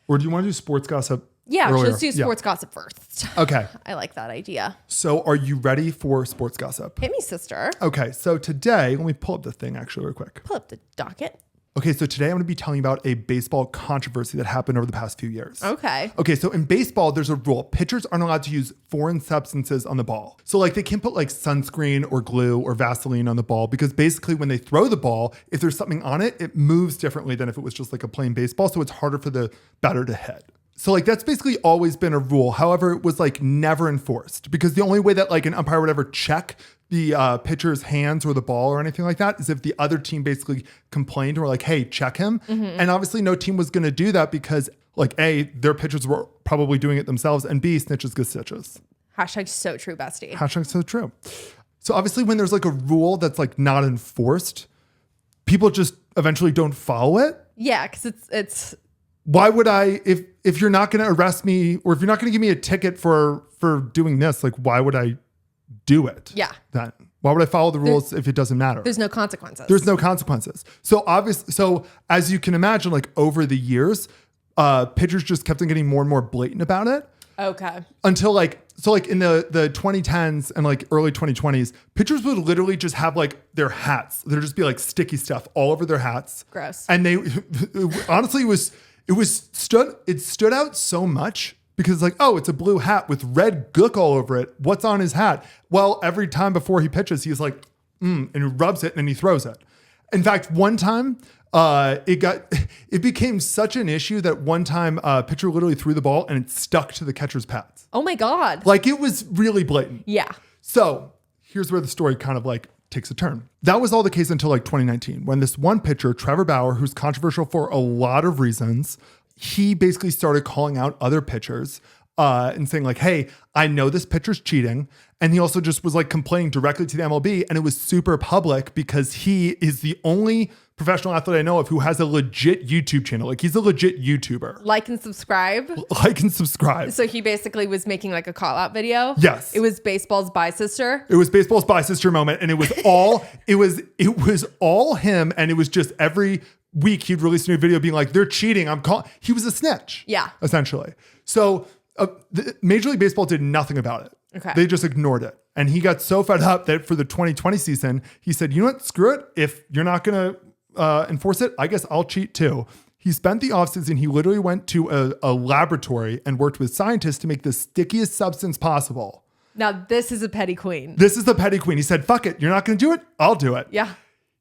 Or do you want to do sports gossip? Yeah, let's do sports gossip first. Okay. I like that idea. So are you ready for sports gossip? Hit me, sister. Okay. So today, let me pull up the thing actually real quick. Pull up the docket. Okay, so today I'm going to be telling you about a baseball controversy that happened over the past few years. Okay. Okay, so in baseball, there's a rule. Pitchers aren't allowed to use foreign substances on the ball. So like they can't put like sunscreen or glue or Vaseline on the ball because basically when they throw the ball, if there's something on it, it moves differently than if it was just like a plain baseball. So it's harder for the batter to hit. So like that's basically always been a rule. However, it was like never enforced because the only way that like an umpire would ever check the pitcher's hands or the ball or anything like that is if the other team basically complained and were like, hey, check him. Mm-hmm. And obviously no team was going to do that because like A, their pitchers were probably doing it themselves, and B, snitches get stitches. Hashtag so true, bestie. Hashtag so true. So obviously when there's like a rule that's like not enforced, people just eventually don't follow it. Yeah, because it's why would I, if you're not going to arrest me or if you're not going to give me a ticket for doing this, like why would I do it? Yeah. Then why would I follow the rules if it doesn't matter? There's no consequences. There's no consequences. So as you can imagine, like over the years, pitchers just kept on getting more and more blatant about it. Okay. Until in the 2010s and like early 2020s, pitchers would literally just have like their hats. There'd just be like sticky stuff all over their hats. Gross. And they honestly it stood out so much because it's like, oh, it's a blue hat with red gook all over it. What's on his hat? Well, every time before he pitches, he's like, and he rubs it and he throws it. In fact, one time, it became such an issue that one time pitcher literally threw the ball and it stuck to the catcher's pads. Oh my God. Like it was really blatant. Yeah. So here's where the story kind of like takes a turn. That was all the case until like 2019 when this one pitcher, Trevor Bauer, who's controversial for a lot of reasons, he basically started calling out other pitchers and saying like, hey, I know this pitcher's cheating. And he also just was like complaining directly to the MLB. And it was super public because he is the only professional athlete I know of who has a legit YouTube channel. Like he's a legit YouTuber. Like and subscribe. Like and subscribe. So he basically was making like a call out video. Yes. It was baseball's bi sister. It was baseball's bi sister moment. And it was all, it was all him. And it was just every week he'd release a new video being like, they're cheating. He was a snitch. Yeah. Essentially. So Major League Baseball did nothing about it. Okay. They just ignored it. And he got so fed up that for the 2020 season, he said, you know what, screw it. If you're not going to enforce it, I guess I'll cheat too. He spent the offseason, he literally went to a laboratory and worked with scientists to make the stickiest substance possible. Now, this is a petty queen. This is the petty queen. He said, fuck it. You're not going to do it? I'll do it. Yeah.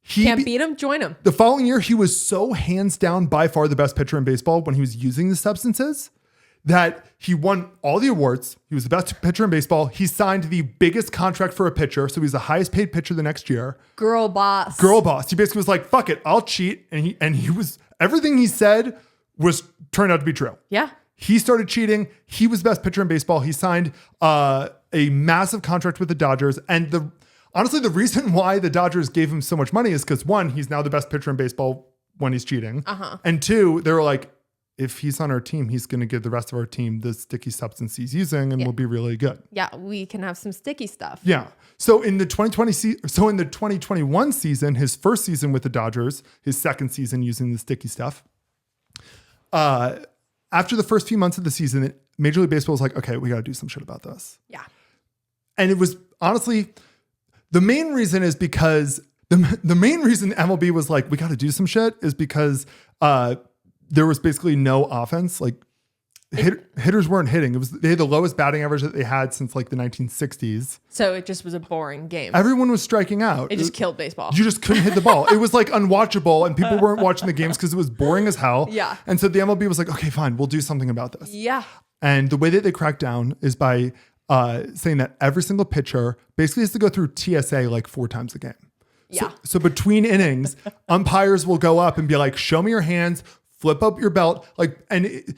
Can't beat him? Join him. The following year, he was so hands down by far the best pitcher in baseball when he was using the substances that he won all the awards. He was the best pitcher in baseball. He signed the biggest contract for a pitcher. So he was the highest paid pitcher the next year. Girl boss. He basically was like, fuck it, I'll cheat. And he was, everything he said turned out to be true. Yeah. He started cheating. He was the best pitcher in baseball. He signed a massive contract with the Dodgers. And honestly, the reason why the Dodgers gave him so much money is because one, he's now the best pitcher in baseball when he's cheating. Uh-huh. And two, they were like, if he's on our team, he's going to give the rest of our team the sticky substance he's using and we'll be really good. Yeah, we can have some sticky stuff. Yeah. So in the 2021 season, his first season with the Dodgers, his second season using the sticky stuff, after the first few months of the season, Major League Baseball was like, okay, we got to do some shit about this. Yeah. And it was honestly, the main reason is because the main reason MLB was like, we got to do some shit is because there was basically no offense. Like hitters weren't hitting. They had the lowest batting average that they had since like the 1960s. So it just was a boring game. Everyone was striking out. It just killed baseball. You just couldn't hit the ball. It was like unwatchable and people weren't watching the games because it was boring as hell. Yeah. And so the MLB was like, okay, fine, we'll do something about this. Yeah. And the way that they cracked down is by saying that every single pitcher basically has to go through TSA like 4 times a game. Yeah. So between innings, umpires will go up and be like, show me your hands, flip up your belt. Like, and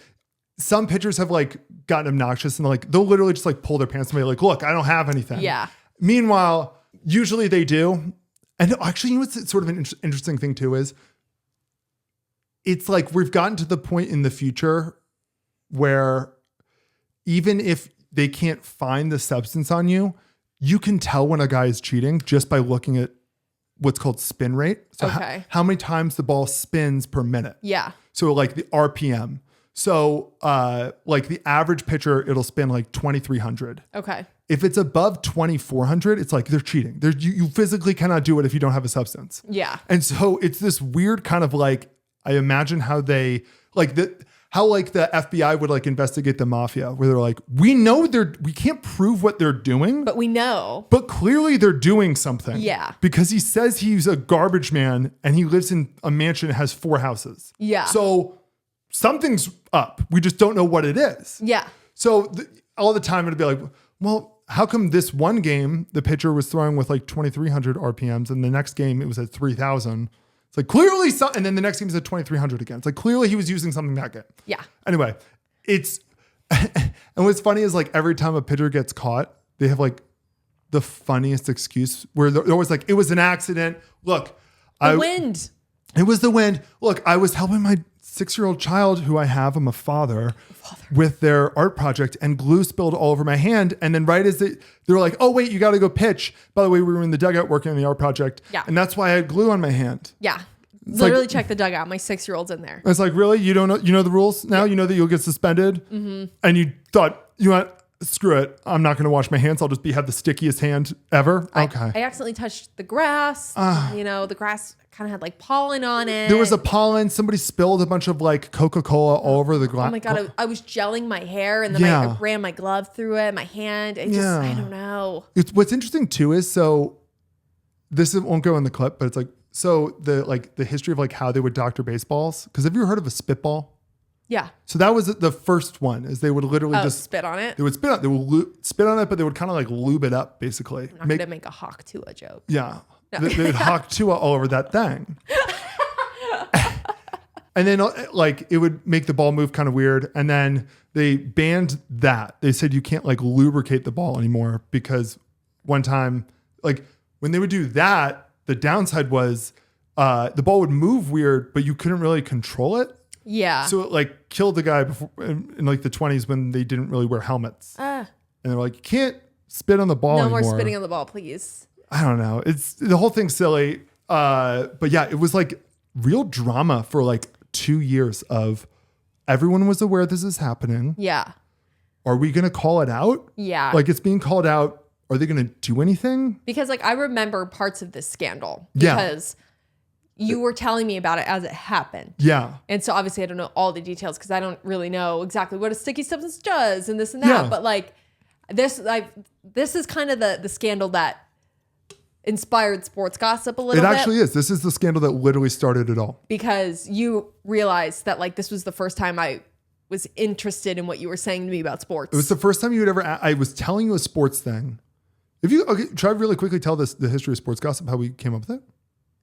some pitchers have like gotten obnoxious and like they'll literally just like pull their pants away, like, look, I don't have anything. Yeah. Meanwhile, usually they do. And actually, you know what's sort of an interesting thing too is it's like we've gotten to the point in the future where even if they can't find the substance on you, you can tell when a guy is cheating just by looking at what's called spin rate. So how many times the ball spins per minute. Yeah. So like the RPM. So like the average pitcher, it'll spin like 2,300. Okay. If it's above 2,400, it's like they're cheating. You physically cannot do it if you don't have a substance. Yeah. And so it's this weird kind of like, I imagine how they like how like the FBI would like investigate the mafia where they're like, we can't prove what they're doing, but we know, but clearly they're doing something. Yeah. Because he says he's a garbage man and he lives in a mansion that has 4 houses. Yeah. So something's up. We just don't know what it is. Yeah. So all the time it'd be like, well, how come this one game the pitcher was throwing with like 2,300 RPMs and the next game it was at 3,000? It's like clearly and then the next game is at 2,300 again. It's like clearly he was using something that good. Yeah. Anyway, and what's funny is like every time a pitcher gets caught, they have like the funniest excuse where they're always like, it was an accident. Look, wind. It was the wind. Look, I was helping my 6-year-old child who I have, I'm a father, with their art project and glue spilled all over my hand. And then right as they're like, oh wait, you got to go pitch. By the way, we were in the dugout working on the art project. Yeah. And that's why I had glue on my hand. Yeah. It's Literally like, check the dugout. My 6-year-old's in there. It's like, really? You don't know, you know the rules now? You know that you'll get suspended? Mm-hmm. And you thought, you know what? Screw it. I'm not going to wash my hands. I'll just have the stickiest hand ever. Okay. I accidentally touched the grass. The grass kind of had like pollen on it. There was a pollen. Somebody spilled a bunch of like Coca-Cola all over the glass. Oh my God. I was gelling my hair and then I ran my glove through it, my hand. I don't know. What's interesting too is, so this won't go in the clip, but it's like, so the history of like how they would doctor baseballs. Cause have you ever heard of a spitball? Yeah. So that was the first one, is they would literally just spit on it. They would spit on it. They would spit on it, but they would kind of like lube it up, basically. I'm not going to make a Hawk Tua joke. Yeah. No. They would Hawk Tua all over that thing. And then like it would make the ball move kind of weird. And then they banned that. They said you can't like lubricate the ball anymore because one time, like when they would do that, the downside was the ball would move weird, but you couldn't really control it. Yeah. So it like killed the guy before in like the 20s when they didn't really wear helmets. And they're like, you can't spit on the ball anymore. No more spitting on the ball, please. I don't know. It's the whole thing's silly. But yeah, it was like real drama for like 2 years of everyone was aware this is happening. Yeah. Are we going to call it out? Yeah. Like it's being called out. Are they going to do anything? Because like I remember parts of this scandal because you were telling me about it as it happened. Yeah. And so obviously I don't know all the details because I don't really know exactly what a sticky substance does and this and that. Yeah. But like this is kind of the scandal that inspired sports gossip a little bit. It actually is. This is the scandal that literally started it all. Because you realized that like this was the first time I was interested in what you were saying to me about sports. It was the first time you had ever, I was telling you a sports thing. If you, okay, try to really quickly tell the history of sports gossip, how we came up with it.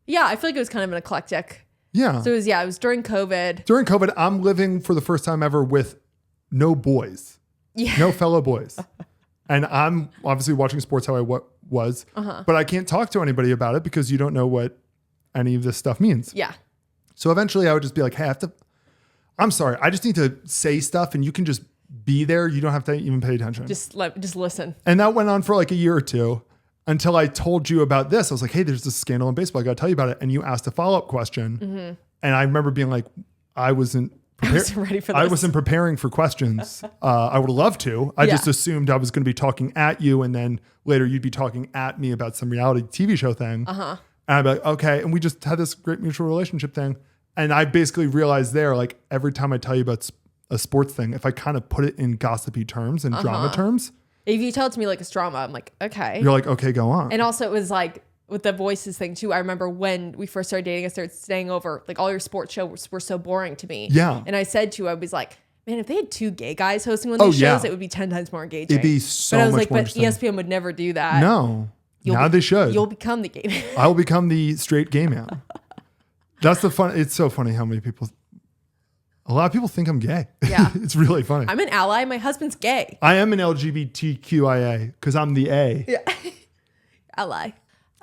Yeah, I feel like it was kind of an eclectic. Yeah. So it was during COVID. During COVID, I'm living for the first time ever with no boys. Yeah. No fellow boys. And I'm obviously watching sports how I was. But I can't talk to anybody about it because you don't know what any of this stuff means. Yeah. So eventually I would just be like, hey, I'm sorry. I just need to say stuff and you can just be there. You don't have to even pay attention. Just listen. And that went on for like a year or two. Until I told you about this, I was like, hey, there's this scandal in baseball. I got to tell you about it. And you asked a follow-up question. Mm-hmm. And I remember being like, I wasn't prepared. I wasn't ready for this. I wasn't preparing for questions. I would have loved to. I just assumed I was going to be talking at you. And then later you'd be talking at me about some reality TV show thing. And I'd be like, okay. And we just had this great mutual relationship thing. And I basically realized there, like every time I tell you about a sports thing, if I kind of put it in gossipy terms and drama terms, if you tell it to me like it's drama, I'm like, okay. You're like, okay, go on. And also it was like with the voices thing too. I remember when we first started dating, I started staying over, like all your sports shows were so boring to me. Yeah. And I said to you, I was like, man, if they had 2 gay guys hosting one of these shows, it would be 10 times more engaging. It'd be so much more interesting. ESPN would never do that. No. Now they should. You'll become the gay man. I will become the straight gay man. That's the fun. It's so funny how many people A lot of people think I'm gay. Yeah. It's really funny. I'm an ally. My husband's gay. I am an LGBTQIA because I'm the A. Yeah. Ally.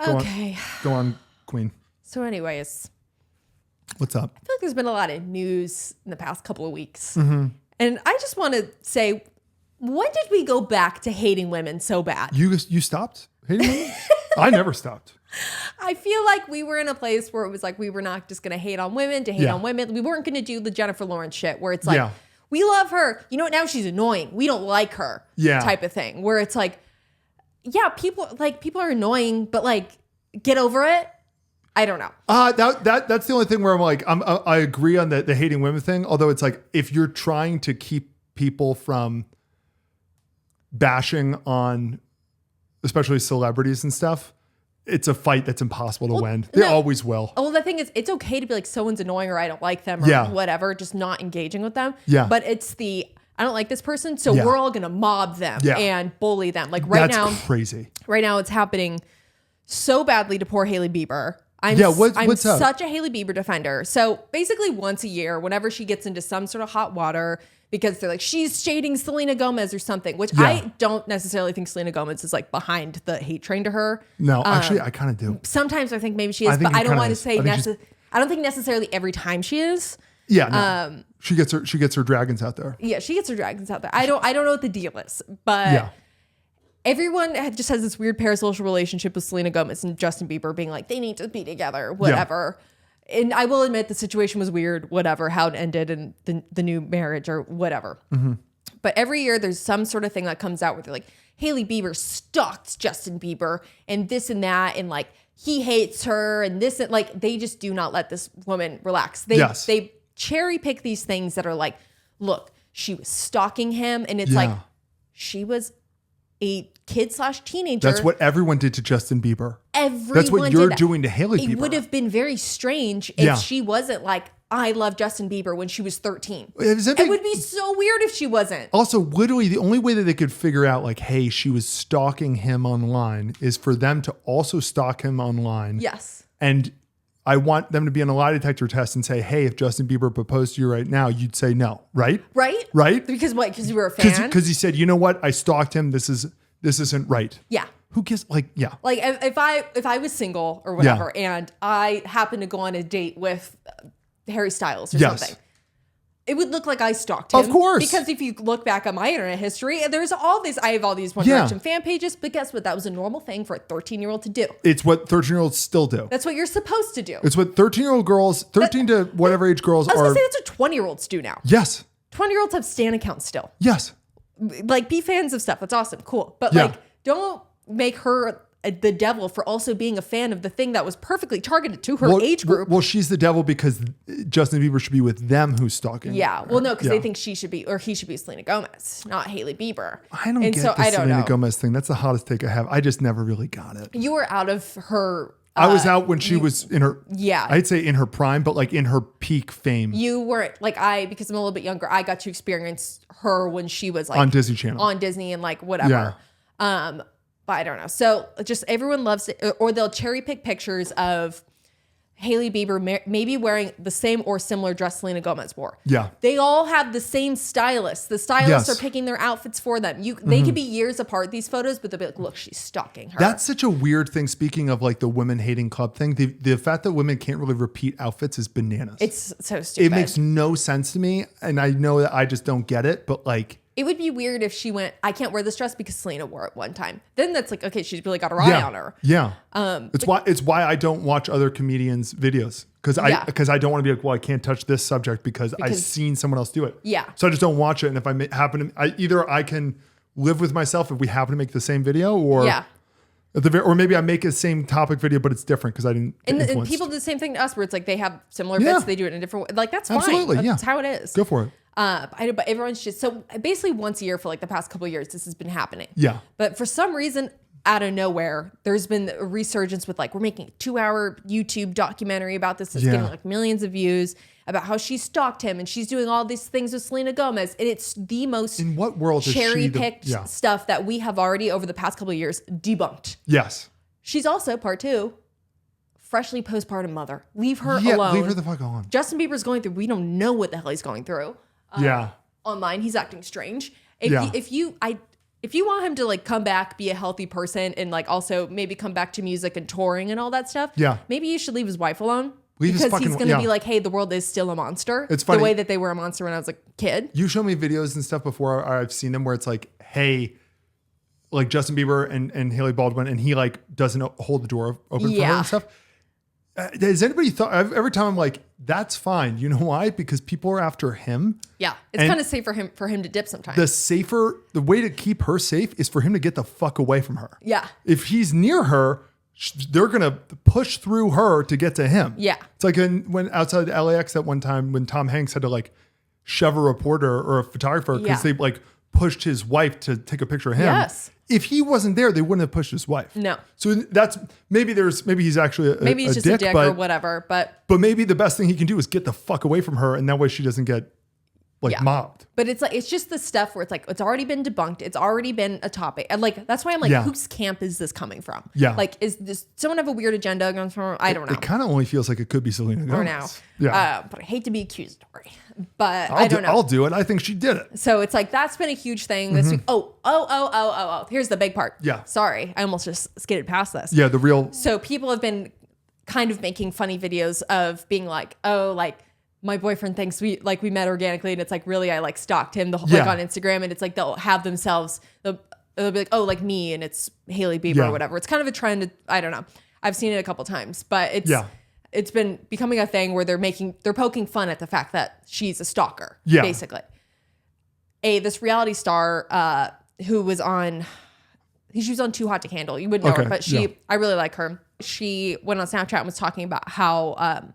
Okay. Go on, Queen. So anyways. What's up? I feel like there's been a lot of news in the past couple of weeks. Mm-hmm. And I just want to say, when did we go back to hating women so bad? You stopped hating women? I never stopped. I feel like we were in a place where it was like we were not just going to hate on women to hate on women. We weren't going to do the Jennifer Lawrence shit where it's like, we love her. You know what? Now she's annoying. We don't like her type of thing. Where it's like, people are annoying, but like, get over it. I don't know. That's the only thing where I'm like, I agree on the hating women thing. Although it's like, if you're trying to keep people from bashing on, especially celebrities and stuff, it's a fight that's impossible to win. They always will. Well, the thing is, it's okay to be like, someone's annoying or I don't like them or whatever, just not engaging with them. Yeah. But it's I don't like this person, so we're all going to mob them and bully them. Like that's crazy. Right now, it's happening so badly to poor Hailey Bieber. I'm such a Hailey Bieber defender. So basically once a year, whenever she gets into some sort of hot water, because they're like, she's shading Selena Gomez or something, which I don't necessarily think Selena Gomez is like behind the hate train to her. No, actually, I kind of do. Sometimes I think maybe she is, but I don't want to say, I don't think necessarily every time she is. Yeah, no. She gets her dragons out there. Yeah, she gets her dragons out there. I don't know what the deal is, but everyone just has this weird parasocial relationship with Selena Gomez and Justin Bieber being like, they need to be together, whatever. Yeah. And I will admit the situation was weird, whatever, how it ended and the new marriage or whatever. Mm-hmm. But every year there's some sort of thing that comes out where they're like, Hailey Bieber stalked Justin Bieber and this and that. And like, he hates her and this, and like, they just do not let this woman relax. They cherry pick these things that are like, look, she was stalking him. And it's like, she was a kid/teenager. That's what everyone did to Justin Bieber. That's what you're doing to Hailey Bieber. It would have been very strange if she wasn't like, I love Justin Bieber when she was 13. It would be so weird if she wasn't. Also, literally, the only way that they could figure out like, hey, she was stalking him online is for them to also stalk him online. Yes. And I want them to be on a lie detector test and say, hey, if Justin Bieber proposed to you right now, you'd say no, right? Right? Right? Because what? Because you were a fan? Because he said, you know what? I stalked him. This isn't right. Yeah. Who gives, like, yeah. Like, if I was single or whatever, and I happened to go on a date with Harry Styles or something, it would look like I stalked him. Of course. Because if you look back at my internet history, there's I have all these One Direction fan pages, but guess what? That was a normal thing for a 13-year-old to do. It's what 13-year-olds still do. That's what you're supposed to do. It's what 13-year-old girls, 13 to whatever age girls are. I was going to say that's what 20-year-olds do now. Yes. 20-year-olds have Stan accounts still. Yes. Like, be fans of stuff. That's awesome. Cool. But like, don't make her the devil for also being a fan of the thing that was perfectly targeted to her age group. Well, she's the devil because Justin Bieber should be with them who's stalking. Yeah. Well, no, because they think she should be, or he should be Selena Gomez, not Hailey Bieber. I don't get the Selena Gomez thing. That's the hottest take I have. I just never really got it. You were out of her. I was out when she was in her, I'd say in her prime, but like in her peak fame. You weren't like because I'm a little bit younger, I got to experience her when she was like on Disney Channel. On Disney and like whatever. Yeah. But I don't know. So just everyone loves it, or they'll cherry pick pictures of Hailey Bieber maybe wearing the same or similar dress Selena Gomez wore. Yeah. They all have the same stylist. The stylists are picking their outfits for them. They could be years apart, these photos, but they'll be like, look, she's stalking her. That's such a weird thing. Speaking of like the women hating club thing, the fact that women can't really repeat outfits is bananas. It's so stupid. It makes no sense to me. And I know that I just don't get it, but like, it would be weird if she went, I can't wear this dress because Selena wore it one time. Then that's like, okay, she's really got her eye on her. Yeah. It's why I don't watch other comedians' videos. Because I don't want to be like, well, I can't touch this subject because I've seen someone else do it. Yeah. So I just don't watch it. And if I happen to, either I can live with myself if we happen to make the same video, or or maybe I make a same topic video, but it's different because I didn't. And people do the same thing to us, where it's like they have similar bits, they do it in a different way. Like that's fine. Absolutely, that's how it is. Go for it. But everyone's just so basically once a year for like the past couple of years, this has been happening. Yeah. But for some reason, out of nowhere, there's been a resurgence with like, we're making a 2-hour YouTube documentary about this. It's getting like millions of views about how she stalked him and she's doing all these things with Selena Gomez. And it's the most in what world cherry picked stuff that we have already over the past couple of years debunked. Yes. She's also part 2 freshly postpartum mother. Leave her alone. Leave her the fuck alone. Justin Bieber's going through, we don't know what the hell he's going through. Online, he's acting strange. If you want him to like come back, be a healthy person, and like also maybe come back to music and touring and all that stuff, maybe you should leave his wife alone. Because he's going to be like, hey, the world is still a monster. It's funny. The way that they were a monster when I was a kid. You show me videos and stuff before, or I've seen them where it's like, hey, like Justin Bieber and Hailey Baldwin, and he like doesn't hold the door open for her and stuff. Has anybody thought, every time I'm like, that's fine. You know why? Because people are after him. Yeah. It's kind of safe for him to dip sometimes. The way to keep her safe is for him to get the fuck away from her. Yeah. If he's near her, they're going to push through her to get to him. Yeah. It's like when outside LAX that one time when Tom Hanks had to like shove a reporter or a photographer because they like pushed his wife to take a picture of him. Yes. If he wasn't there, they wouldn't have pushed his wife. No. So that's maybe he's actually maybe he's just a dick or whatever. But maybe the best thing he can do is get the fuck away from her, and that way she doesn't get mobbed. But it's just the stuff where it's like, it's already been debunked. It's already been a topic. And like, that's why I'm like, whose camp is this coming from? Yeah. Like, is this someone have a weird agenda going from? I don't know. It kind of only feels like it could be Selena Gomez. Or now. Yeah. But I hate to be accusatory. But I don't know. I'll do it. I think she did it. So it's like, that's been a huge thing this week. Oh. Here's the big part. Yeah. Sorry. I almost just skidded past this. Yeah. The real. So people have been kind of making funny videos of being like, oh, like, my boyfriend thinks we met organically, and it's like, really, I like stalked him like on Instagram, and it's like they'll have themselves, they'll be like, oh, like me, and it's Hailey Bieber or whatever. It's kind of a trend. I don't know. I've seen it a couple times, but it's been becoming a thing where they're poking fun at the fact that she's a stalker, basically. This reality star who was on, she was on Too Hot to Handle. You would know her, but I really like her. She went on Snapchat and was talking about how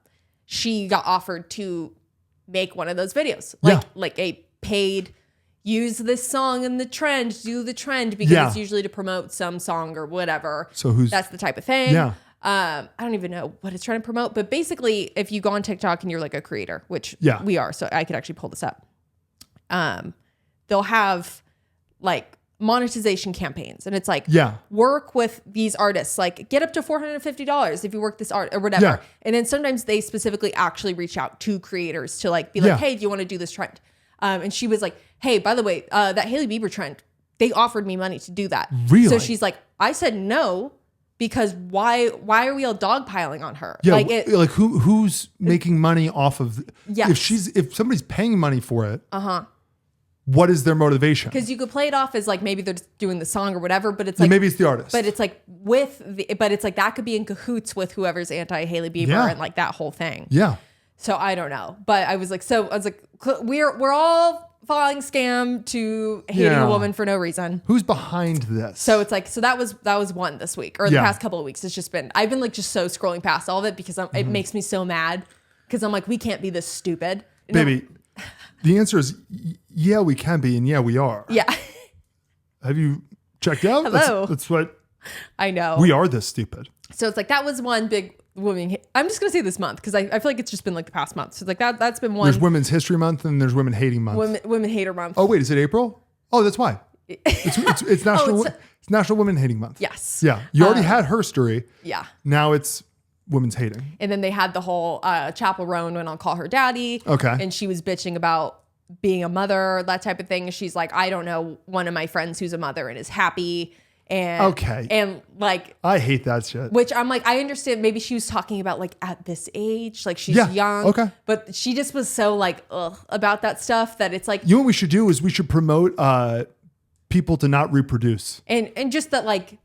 she got offered to make one of those videos, like a paid, use this song in the trend, do the trend, because it's usually to promote some song or whatever. So that's the type of thing. Yeah. I don't even know what it's trying to promote, but basically if you go on TikTok and you're like a creator, which we are, so I could actually pull this up. They'll have like monetization campaigns, and it's like, work with these artists, like get up to $450 if you work this art or whatever. And then sometimes they specifically actually reach out to creators to like be like, hey, do you want to do this trend? And she was like, hey, by the way, that Hailey Bieber trend, they offered me money to do that. Really? So she's like, I said no, because why are we all dogpiling on her? Yeah, like who's making money off of if somebody's paying money for it, what is their motivation? Because you could play it off as like maybe they're just doing the song or whatever, but it's like maybe it's the artist. But it's like but it's like that could be in cahoots with whoever's anti Hailey Bieber and like that whole thing. Yeah. So I don't know, but I was like, we're all falling scam to hating a woman for no reason. Who's behind this? So it's like, so that was one this week or the past couple of weeks. It's just been, I've been like just so scrolling past all of it because it makes me so mad because I'm like, we can't be this stupid. Baby, the answer is yeah, we can be, and yeah, we are. Yeah. Have you checked out? Hello. That's what I know. We are this stupid. So it's like that was one big woman. I'm just gonna say this month because I feel like it's just been like the past month. So it's like that's been one. There's Women's History Month and there's Women Hating Month. Women Hater Month. Oh wait, is it April? Oh, that's why. It's National it's National Women Hating Month. Yes. Yeah. You already had her story. Yeah. Now it's women's hating. And then they had the whole Chapel Roan went on Call Her Daddy. Okay. And she was bitching about being a mother, that type of thing. She's like, I don't know one of my friends who's a mother and is happy. And like, I hate that shit. Which I'm like, I understand. Maybe she was talking about like at this age, like she's young. Okay. But she just was so like about that stuff that it's like, you know what we should do is we should promote people to not reproduce. And just that like,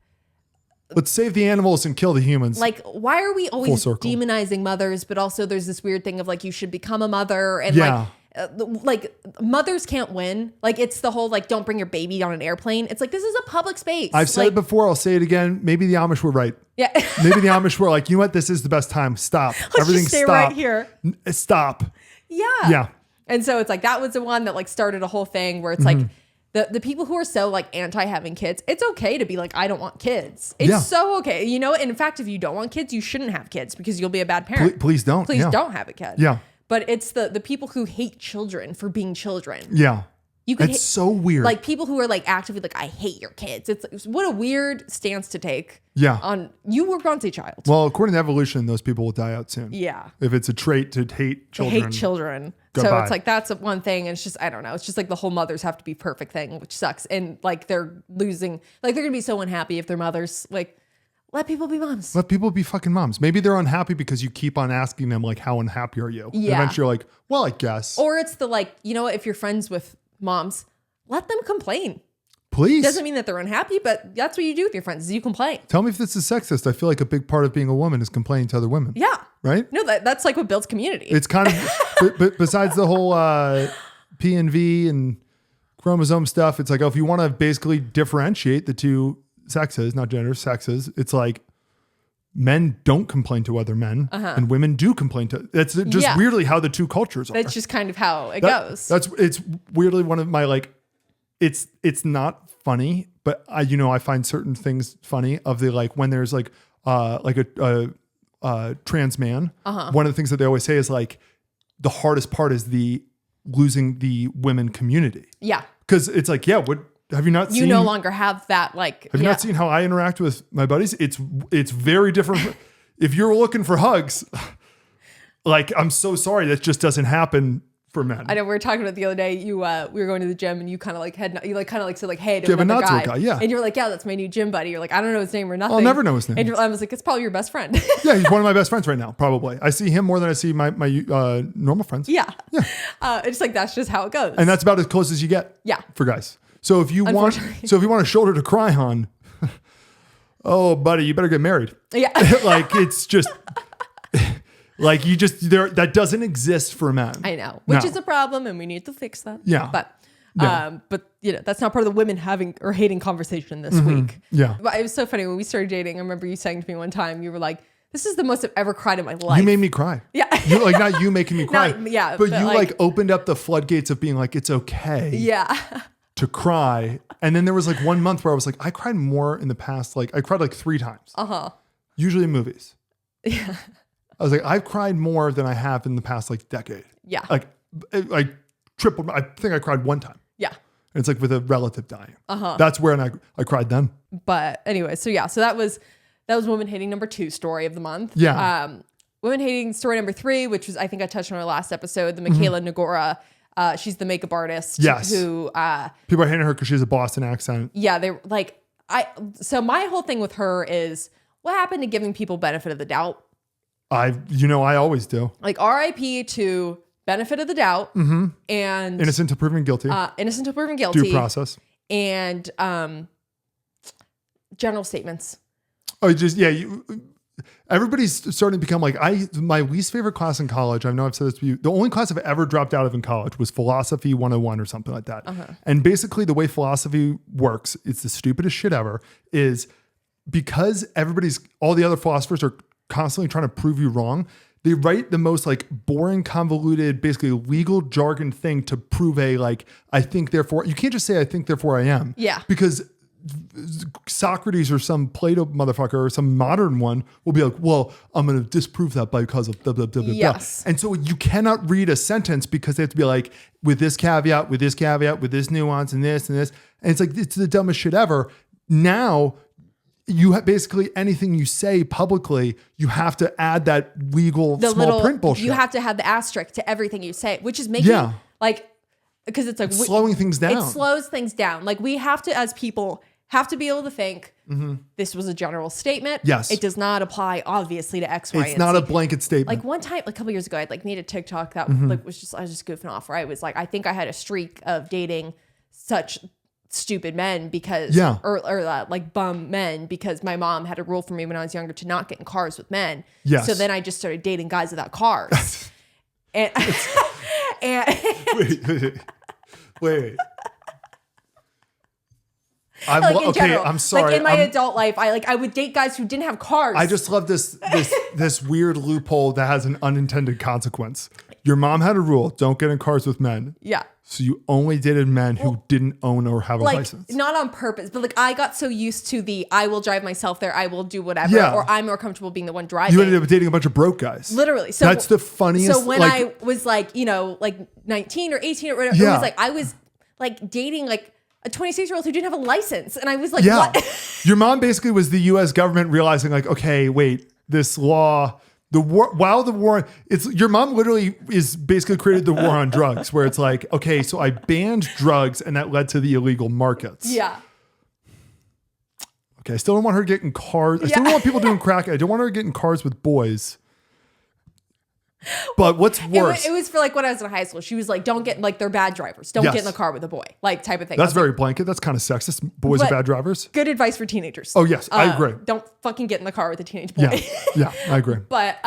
let's save the animals and kill the humans. Like, why are we always demonizing mothers? But also there's this weird thing of like, you should become a mother and like mothers can't win. Like it's the whole like don't bring your baby on an airplane. It's like this is a public space. I've said it before. I'll say it again. Maybe the Amish were right. Yeah. Maybe the Amish were like, you know what? This is the best time. Stop. Everything stay stop. Right here. Stop. Yeah. Yeah. And so it's like that was the one that like started a whole thing where it's like the people who are so like anti having kids. It's okay to be like I don't want kids. It's so okay. You know. And in fact, if you don't want kids, you shouldn't have kids because you'll be a bad parent. Please don't. Please don't have a kid. Yeah. But it's the people who hate children for being children. Yeah. It's so weird. Like people who are like actively like, I hate your kids. It's what a weird stance to take. Yeah. On you were once a child. Well, according to evolution, those people will die out soon. Yeah. If it's a trait to hate children. Goodbye. So it's like, that's one thing. And it's just, I don't know. It's just like the whole mothers have to be perfect thing, which sucks. And like they're losing, like they're going to be so unhappy if their mothers, like, let people be moms. Let people be fucking moms. Maybe they're unhappy because you keep on asking them like, how unhappy are you? Yeah. And eventually you're like, well, I guess. Or it's the like, you know what, if you're friends with moms, let them complain. Please. Doesn't mean that they're unhappy, but that's what you do with your friends is you complain. Tell me if this is sexist. I feel like a big part of being a woman is complaining to other women. Yeah. Right? No, that's like what builds community. It's kind of, but besides the whole P and V and chromosome stuff, it's like, oh, if you want to basically differentiate the two sexes, not genders, sexes, it's like men don't complain to other men and women do complain to. That's just weirdly how the two cultures are. That's just kind of how it goes. It's weirdly one of my like, it's not funny, but I find certain things funny of the like when there's like a trans man. One of the things that they always say is like the hardest part is the losing the women community. Yeah, because it's like have you not seen? You no longer have that like. Have you not seen how I interact with my buddies? It's very different. If you're looking for hugs, like I'm so sorry that just doesn't happen. For men. I know we were talking about the other day. We were going to the gym and you kind of like said like hey to give a another nod to a guy, yeah. And you were like, yeah, that's my new gym buddy. You're like, I don't know his name or nothing. I'll never know his name. And I was like, it's probably your best friend. Yeah, he's one of my best friends right now. Probably I see him more than I see my normal friends. Yeah. It's like that's just how it goes. And that's about as close as you get. Yeah. For guys. So if you want a shoulder to cry on, oh buddy, you better get married. Yeah. Like it's just. Like that doesn't exist for men. I know, which is a problem, and we need to fix that. Yeah, but that's not part of the women having or hating conversation this week. Yeah, but it was so funny when we started dating. I remember you saying to me one time, you were like, "This is the most I've ever cried in my life." You made me cry. Yeah, you like not you making me cry. but you like opened up the floodgates of being like, it's okay. Yeah. To cry, and then there was like 1 month where I was like, I cried more in the past. Like I cried like 3 times. Usually in movies. Yeah. I was like, I've cried more than I have in the past like decade. Yeah. Like triple. I think I cried 1 time. Yeah. And it's like with a relative dying. That's where I cried then. But anyway, so that was women hating number 2 story of the month. Yeah. Women hating story number 3, which was I think I touched on our last episode, the Michaela Nagora. She's the makeup artist. Yes. Who people are hating her because she has a Boston accent. Yeah, they're like so my whole thing with her is what happened to giving people benefit of the doubt? I always do. Like RIP to benefit of the doubt and innocent until proven guilty. Innocent until proven guilty. Due process. And general statements. Oh, everybody's starting to become like my least favorite class in college. I know I've said this to you. The only class I've ever dropped out of in college was philosophy 101 or something like that. And basically the way philosophy works, it's the stupidest shit ever, is because all the other philosophers are constantly trying to prove you wrong. They write the most like boring, convoluted, basically legal jargon thing to prove I think therefore. You can't just say I think therefore I am. Yeah. Because Socrates or some Plato motherfucker or some modern one will be like, well, I'm going to disprove that because of blah, blah, blah, blah, yes. blah. And so you cannot read a sentence because they have to be like, with this caveat, with this caveat, with this nuance and this and this. And it's like, it's the dumbest shit ever. Now, you have basically anything you say publicly, you have to add that legal small print bullshit. You have to have the asterisk to everything you say, which is making because it's like slowing things down. It slows things down. Like we have to, as people, have to be able to think this was a general statement. Yes. It does not apply obviously to X, Y, and Z. It's not a blanket statement. Like one time, like a couple years ago, I'd made a TikTok that I was just goofing off where I was like, I think I had a streak of dating such stupid men because or bum men because my mom had a rule for me when I was younger to not get in cars with men. Yes. So then I just started dating guys without cars. and wait. I'm sorry. Like in my adult life, I would date guys who didn't have cars. I just love this weird loophole that has an unintended consequence. Your mom had a rule: don't get in cars with men. Yeah. So you only dated men who didn't own or have a license. Not on purpose, but I got so used to I will drive myself there, I will do whatever, or I'm more comfortable being the one driving. You ended up dating a bunch of broke guys. Literally. So that's the funniest. So when I was 19 or 18 or whatever, it was I was like dating like a 26-year-old who didn't have a license. And I was like, yeah. what? Your mom basically was the U.S. government realizing like, okay, wait, this law, your mom literally is basically created the war on drugs where it's like, okay, so I banned drugs and that led to the illegal markets. Yeah. Okay, I still don't want her getting cars. I still don't want people doing crack. I don't want her getting cars with boys. But what's worse? It was for like when I was in high school. She was like, don't get like they're bad drivers. Don't get in the car with a boy. Like type of thing. That's very blanket. That's kind of sexist. Boys are bad drivers. Good advice for teenagers. Oh, yes. I agree. Don't fucking get in the car with a teenage boy. Yeah, I agree. But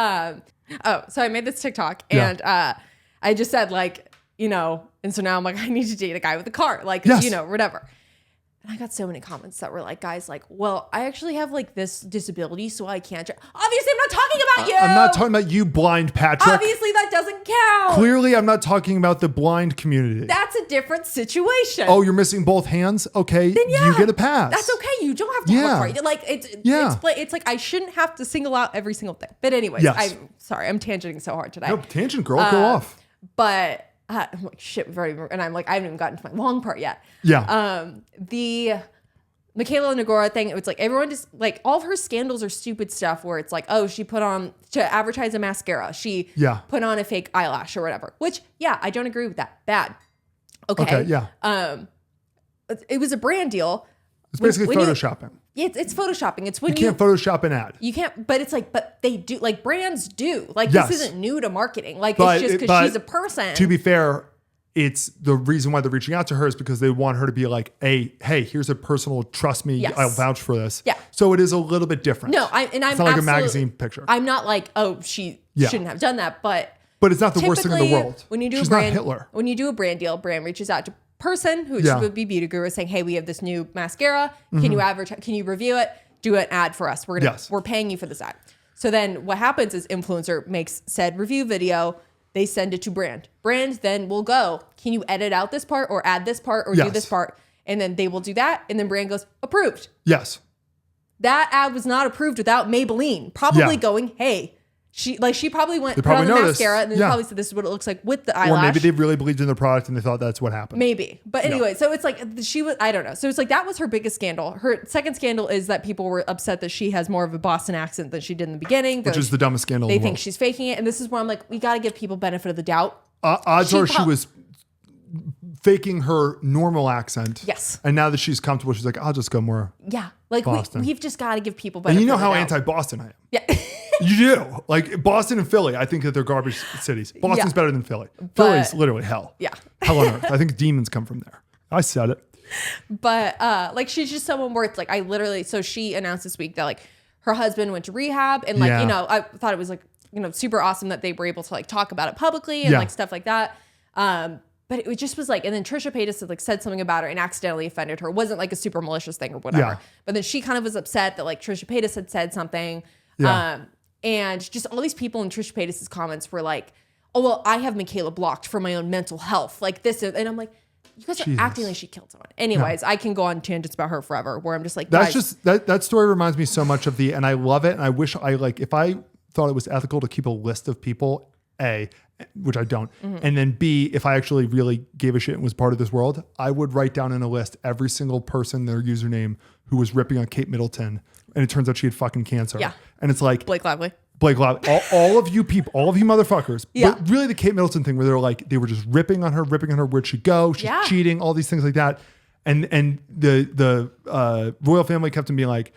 so I made this TikTok and I just said like, and so now I'm like, I need to date a guy with a car. Like, whatever. And I got so many comments that were like, guys, like, well, I actually have like this disability, so I can't drive. Obviously, I'm not talking about you. I'm not talking about you, blind Patrick. Obviously, that doesn't count. Clearly, I'm not talking about the blind community. That's a different situation. Oh, you're missing both hands? Okay, then you get a pass. That's okay. You don't have to have a car. Like, it's like I shouldn't have to single out every single thing. But anyways, I'm sorry. I'm tangenting so hard today. No, tangent, girl. Go off. But... I'm like, shit, we've already, and I'm like, I haven't even gotten to my long part yet. Yeah. The Michaela Nagora thing, it was like, everyone just, like, all of her scandals are stupid stuff where it's like, oh, she put on, to advertise a mascara, she put on a fake eyelash or whatever, which, I don't agree with that. Bad. Okay, yeah. It was a brand deal. It's basically photoshopping. It's photoshopping. It's when you can't Photoshop an ad. You can't, but it's like, but they do, like brands do. Like this isn't new to marketing. Like it's just because she's a person. To be fair, it's the reason why they're reaching out to her is because they want her to be like, hey, here's a personal, trust me, I'll vouch for this. Yeah. So it is a little bit different. No, it's not like a magazine picture. I'm not like, oh, she shouldn't have done that, but it's not the worst thing in the world. When you do she's a brand, not Hitler. When you do a brand deal, brand reaches out to person who would be Beauty Guru saying, hey, we have this new mascara. Can you advertise? Can you review it? Do an ad for us. We're paying you for this ad. So then what happens is influencer makes said review video. They send it to brand. Brand then will go, can you edit out this part or add this part or do this part? And then they will do that. And then brand goes, approved. Yes. That ad was not approved without Maybelline probably going, hey, she probably went put on the noticed. mascara and then probably said this is what it looks like with the eyelash. Or maybe they really believed in the product and they thought that's what happened. Maybe. But anyway, so it's like I don't know. So it's like that was her biggest scandal. Her second scandal is that people were upset that she has more of a Boston accent than she did in the beginning. Which is the dumbest scandal They think she's faking it. And this is where I'm like, we got to give people benefit of the doubt. Odds are she was faking her normal accent. Yes. And now that she's comfortable, she's like, I'll just go more like Boston. We've just got to give people benefit And you know of the how doubt. anti-Boston I am. Yeah. You do. Like Boston and Philly, I think that they're garbage cities. Boston's better than Philly. Philly's literally hell. Yeah. Hell on earth. I think demons come from there. I said it. But like she's just someone where it's like so she announced this week that like her husband went to rehab and like, I thought it was like, super awesome that they were able to like talk about it publicly and like stuff like that. But it just was like, and then Trisha Paytas had like said something about her and accidentally offended her. It wasn't like a super malicious thing or whatever. Yeah. But then she kind of was upset that like Trisha Paytas had said something. Yeah. And just all these people in Trisha Paytas' comments were like, oh, well, I have Michaela blocked for my own mental health. Like this. And I'm like, you guys are acting like she killed someone. Anyways, I can go on tangents about her forever where I'm just like, that's just, that story reminds me so much of and I love it. And I wish if I thought it was ethical to keep a list of people, A, which I don't. Mm-hmm. And then B, if I actually really gave a shit and was part of this world, I would write down in a list every single person, their username, who was ripping on Kate Middleton. And it turns out she had fucking cancer. Yeah. And it's like Blake Lively. All of you people, all of you motherfuckers. Yeah. But really the Kate Middleton thing where they were just ripping on her, where'd she go? She's cheating, all these things like that. And the royal family kept on being like,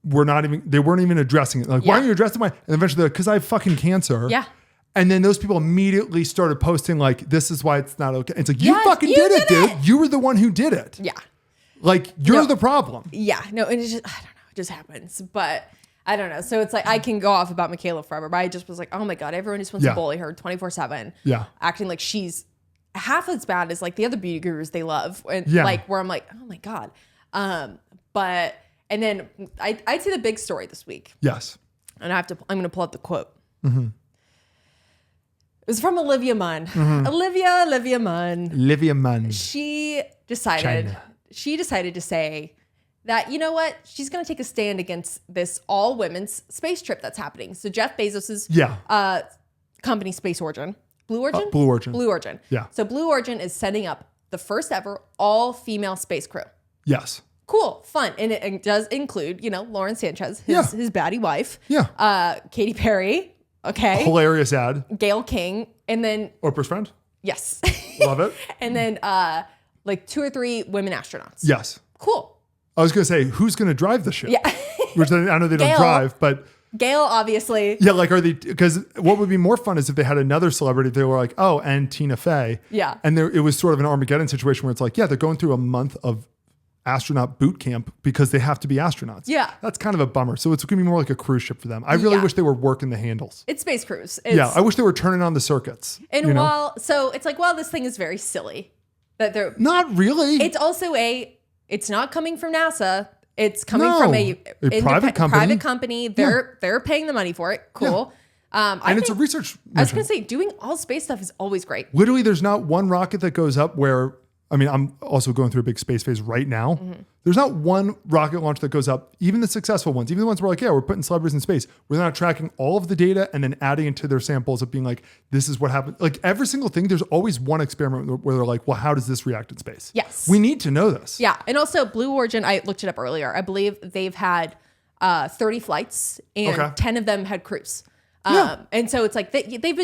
they weren't even addressing it. Like, why aren't you addressing and eventually they're like, because I have fucking cancer. Yeah. And then those people immediately started posting like, this is why it's not okay. It's like, you fucking did it, dude. You were the one who did it. Yeah. Like, you're the problem. Yeah. No, and it's just, I don't know. It just happens. But I don't know. So it's like, I can go off about Michaela forever, but I just was like, oh my God, everyone just wants to bully her 24/7. Yeah. Acting like she's half as bad as like the other beauty gurus they love. And like, where I'm like, oh my God. But, and then I'd say the big story this week. Yes. And I'm going to pull up the quote. Mm-hmm. It was from Olivia Munn. Mm-hmm. Olivia Munn. Olivia Munn. She decided to say that, you know what? She's going to take a stand against this all women's space trip that's happening. So Jeff Bezos's company, Space Origin. Blue Origin? Blue Origin. Blue Origin. Yeah. So Blue Origin is setting up the first ever all-female space crew. Yes. Cool, fun. And it does include, Lauren Sanchez, his baddie wife. Yeah. Katy Perry. Okay. Hilarious ad. Gayle King. And then... Oprah's friend? Yes. Love it. And then 2 or 3 women astronauts. Yes. Cool. I was going to say, who's going to drive the ship? Yeah. Which I know they don't drive, but... Gayle, obviously. Yeah, like, are they... Because what would be more fun is if they had another celebrity, they were like, oh, and Tina Fey. Yeah. And it was sort of an Armageddon situation where it's like, yeah, they're going through a month of astronaut boot camp because they have to be astronauts. Yeah. That's kind of a bummer. So it's going to be more like a cruise ship for them. I really wish they were working the handles. It's space cruise. I wish they were turning on the circuits. And so it's like, well, this thing is very silly. That they're not really. It's also it's not coming from NASA. It's coming from a private company. They're paying the money for it. Cool. Yeah. And it's a research mission. I was going to say, doing all space stuff is always great. Literally, there's not one rocket that goes up where, I'm also going through a big space phase right now. Mm-hmm. There's not one rocket launch that goes up, even the successful ones, even the ones where we're putting celebrities in space, where they're not tracking all of the data and then adding it to their samples of being like, this is what happened. Like every single thing, there's always one experiment where they're like, well, how does this react in space? Yes. We need to know this. Yeah. And also Blue Origin, I looked it up earlier. I believe they've had 30 flights and 10 of them had crews. And so it's like they've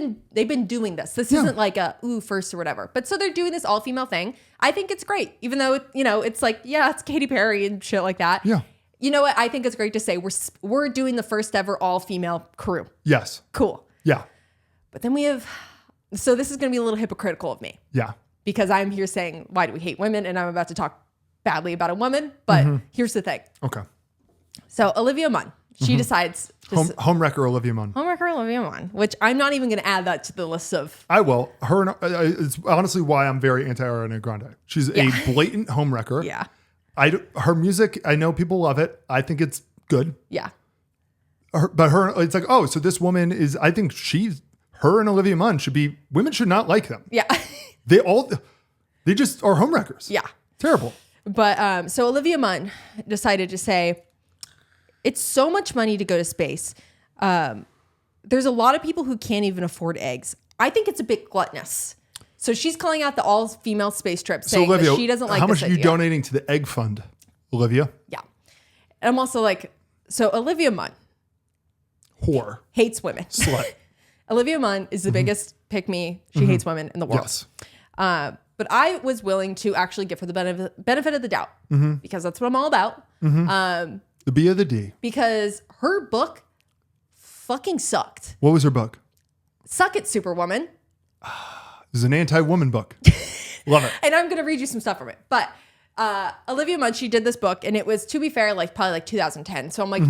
been doing this. This isn't like a first or whatever. But so they're doing this all female thing. I think it's great, even though it's like it's Katy Perry and shit like that. Yeah. You know what? I think it's great to say we're doing the first ever all female crew. Yes. Cool. Yeah. But then we have. So this is going to be a little hypocritical of me. Yeah. Because I'm here saying, why do we hate women? And I'm about to talk badly about a woman. But here's the thing. Okay. So Olivia Munn. She decides... Homewrecker Olivia Munn. Homewrecker Olivia Munn, which I'm not even going to add that to the list of... I will. Her. It's honestly why I'm very anti-Ariana Grande. She's a blatant homewrecker. Yeah. Her music, I know people love it. I think it's good. Yeah. It's like, oh, so this woman is... I think her and Olivia Munn should be... Women should not like them. Yeah. They just are homewreckers. Yeah. Terrible. But so Olivia Munn decided to say... It's so much money to go to space. There's a lot of people who can't even afford eggs. I think it's a bit gluttonous. So she's calling out the all-female space trip, saying Olivia, that she doesn't like how this much are you donating to the egg fund, Olivia? Yeah. And I'm also like, so Olivia Munn. Whore. Hates women. Slut. Olivia Munn is the biggest pick-me. She hates women in the world. Yes. But I was willing to actually give her the benefit of the doubt because that's what I'm all about. The B of the D. Because her book fucking sucked. What was her book? Suck It, Superwoman. This is an anti-woman book. Love it. And I'm going to read you some stuff from it. But Olivia Munn, she did this book, and it was, to be fair, probably 2010. So I'm like,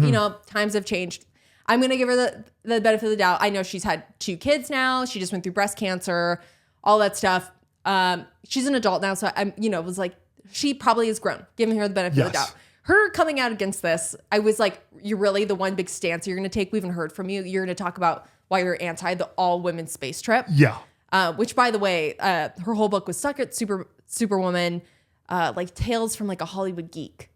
times have changed. I'm going to give her the benefit of the doubt. I know she's had 2 kids now. She just went through breast cancer, all that stuff. She's an adult now. So I'm, was like, she probably has grown, giving her the benefit of the doubt. Her coming out against this, I was like, you're really the one big stance you're going to take? We haven't heard from you. You're going to talk about why you're anti the all-women space trip. Yeah. Which, by the way, her whole book was Suck It, Superwoman, tales from a Hollywood geek.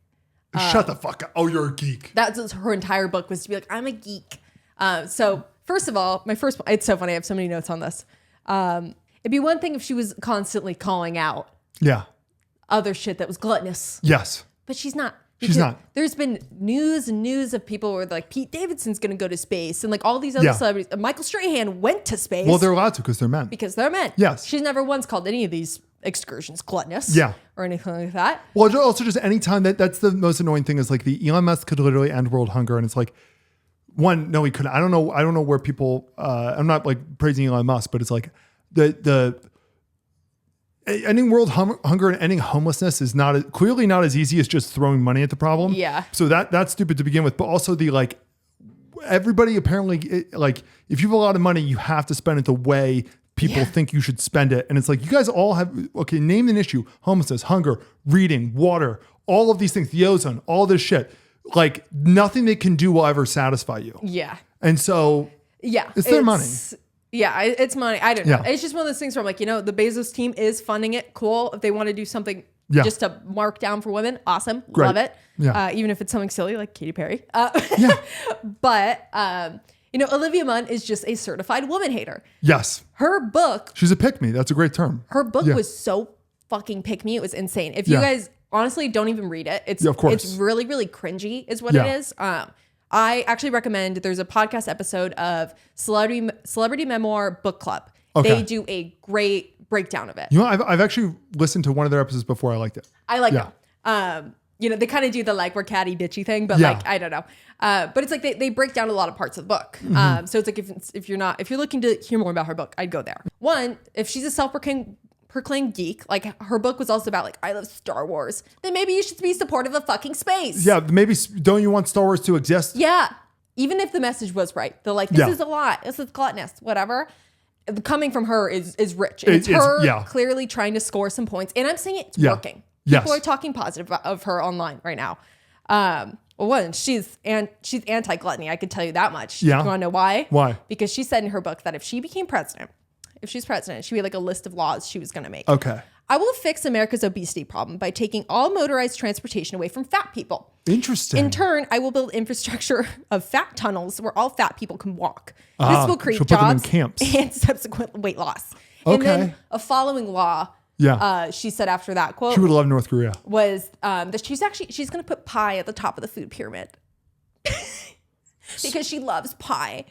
Shut the fuck up. Oh, you're a geek. That's her entire book was to be like, I'm a geek. So first of all, it's so funny. I have so many notes on this. It'd be one thing if she was constantly calling out other shit that was gluttonous. Yes. But she's not. She's not. There's been news of people where Pete Davidson's going to go to space and all these other celebrities. Michael Strahan went to space. Well, they're allowed to because they're men. Yes. She's never once called any of these excursions gluttonous. Yeah. Or anything like that. Well, also just any time that's the most annoying thing is the Elon Musk could literally end world hunger. And it's like, one, no, he couldn't. I don't know where people, I'm not praising Elon Musk, but it's the ending world hunger and ending homelessness is clearly not as easy as just throwing money at the problem. Yeah. So that's stupid to begin with. But also everybody apparently if you have a lot of money, you have to spend it the way people think you should spend it. And it's you guys all have, name an issue: homelessness, hunger, reading, water, all of these things, the ozone, all this shit. Nothing they can do will ever satisfy you. Yeah. And so it's their money. Yeah, it's money. I don't know. Yeah. It's just one of those things where I'm the Bezos team is funding it. Cool. If they want to do something just to mark down for women, awesome. Great. Love it. Yeah. Even if it's something silly like Katy Perry. Yeah. But, Olivia Munn is just a certified woman hater. Yes. Her book. She's a pick-me. That's a great term. Her book was so fucking pick me. It was insane. If you guys honestly don't even read it, it's really, really cringy is what it is. I actually recommend, there's a podcast episode of Celebrity Memoir Book Club. Okay. They do a great breakdown of it. You know, I've actually listened to one of their episodes before. I liked it. I like it. You know, they kind of do the like we're catty bitchy thing, but like, I don't know. But it's like they break down a lot of parts of the book. So it's like if you're looking to hear more about her book, I'd go there. One, if she's a self-proclaimed geek, like her book was also about like, I love Star Wars, then maybe you should be supportive of fucking space. Yeah, maybe don't you want Star Wars to exist? Yeah. Even if the message was right. They're like, this is a lot. This is gluttonous, whatever. Coming from her is rich. And it's her clearly trying to score some points. And I'm saying it's working. People are talking positive of her online right now. Well, one, she's anti-gluttony. I could tell you that much. Yeah. You want to know why? Why? Because she said in her book that if she's president, she'd be like a list of laws she was going to make. Okay. I will fix America's obesity problem by taking all motorized transportation away from fat people. Interesting. In turn, I will build infrastructure of fat tunnels where all fat people can walk. This will create jobs and subsequent weight loss. Okay. And then a following law, she said after that quote, she would love North Korea, was that she's going to put pie at the top of the food pyramid because she loves pie.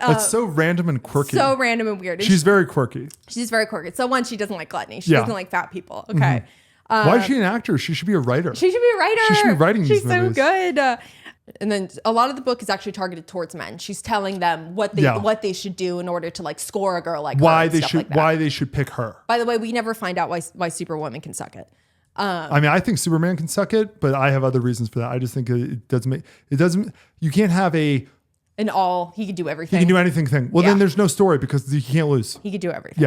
That's so random and quirky. So random and weird. And she's very quirky. She's very quirky. So one, she doesn't like gluttony. She doesn't like fat people. Okay. Why is she an actor? She should be a writer. She should be a writer. She should be writing these movies. She's so good. And then a lot of the book is actually targeted towards men. She's telling them what they should do in order to like score a girl like her. Why they should pick her. By the way, we never find out why Superwoman can suck it. I mean, I think Superman can suck it, but I have other reasons for that. I just think it doesn't. You can't have he could do everything. He can do anything thing. Well, then there's no story because you can't lose. He could do everything.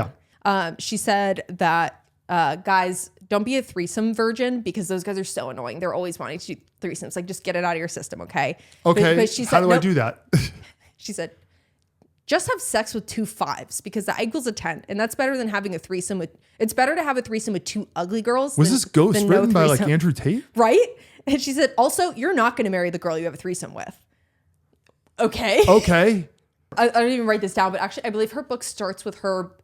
Yeah. She said that guys, don't be a threesome virgin because those guys are so annoying. They're always wanting to do threesomes. Like, just get it out of your system, okay? Okay. But she said, how do I do that? She said, just have sex with 2 5s because that equals a 10, and that's better than having a threesome with. It's better to have a threesome with 2 ugly girls. Was this Ghost written by like Andrew Tate? Right? And she said, also, you're not going to marry the girl you have a threesome with. Okay. I don't even write this down, but actually, I believe her book starts with her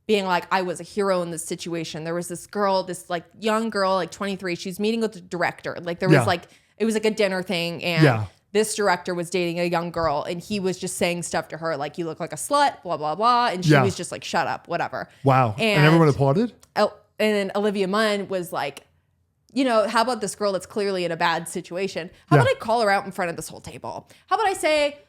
being like, I was a hero in this situation. There was this girl, this like young girl, like 23. She's meeting with the director. Like there was like, it was like a dinner thing. And this director was dating a young girl and he was just saying stuff to her. Like, you look like a slut, blah, blah, blah. And she was just like, shut up, whatever. Wow. And everyone applauded? And then Olivia Munn was like, you know, how about this girl that's clearly in a bad situation? How about I call her out in front of this whole table? How about I say,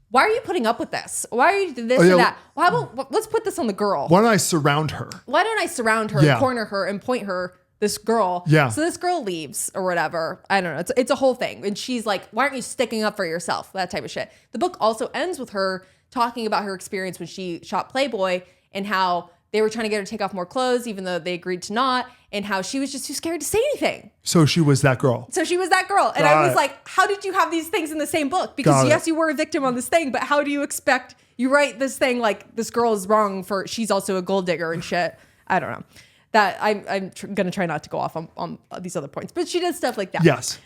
why are you putting up with this? Why are you this or that? Well, how about let's put this on the girl? Why don't I surround her? Why don't I surround her and corner her and point her this girl? Yeah. So this girl leaves or whatever. I don't know. It's a whole thing. And she's like, why aren't you sticking up for yourself? That type of shit. The book also ends with her talking about her experience when she shot Playboy and how they were trying to get her to take off more clothes, even though they agreed to not, and how she was just too scared to say anything. So she was that girl. And I was like, how did you have these things in the same book? Because yes, you were a victim on this thing, but how do you expect, you write this thing like this girl is wrong for, she's also a gold digger and shit. I don't know. That I'm going to try not to go off on these other points, but she does stuff like that. Yes.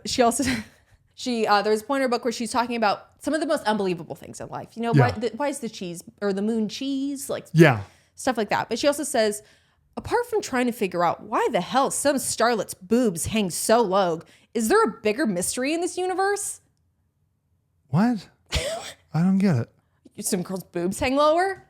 She also... there's a point in her book where she's talking about some of the most unbelievable things in life. You know, why is the cheese or the moon cheese? Like, stuff like that. But she also says, apart from trying to figure out why the hell some starlet's boobs hang so low, is there a bigger mystery in this universe? What? I don't get it. Some girls' boobs hang lower?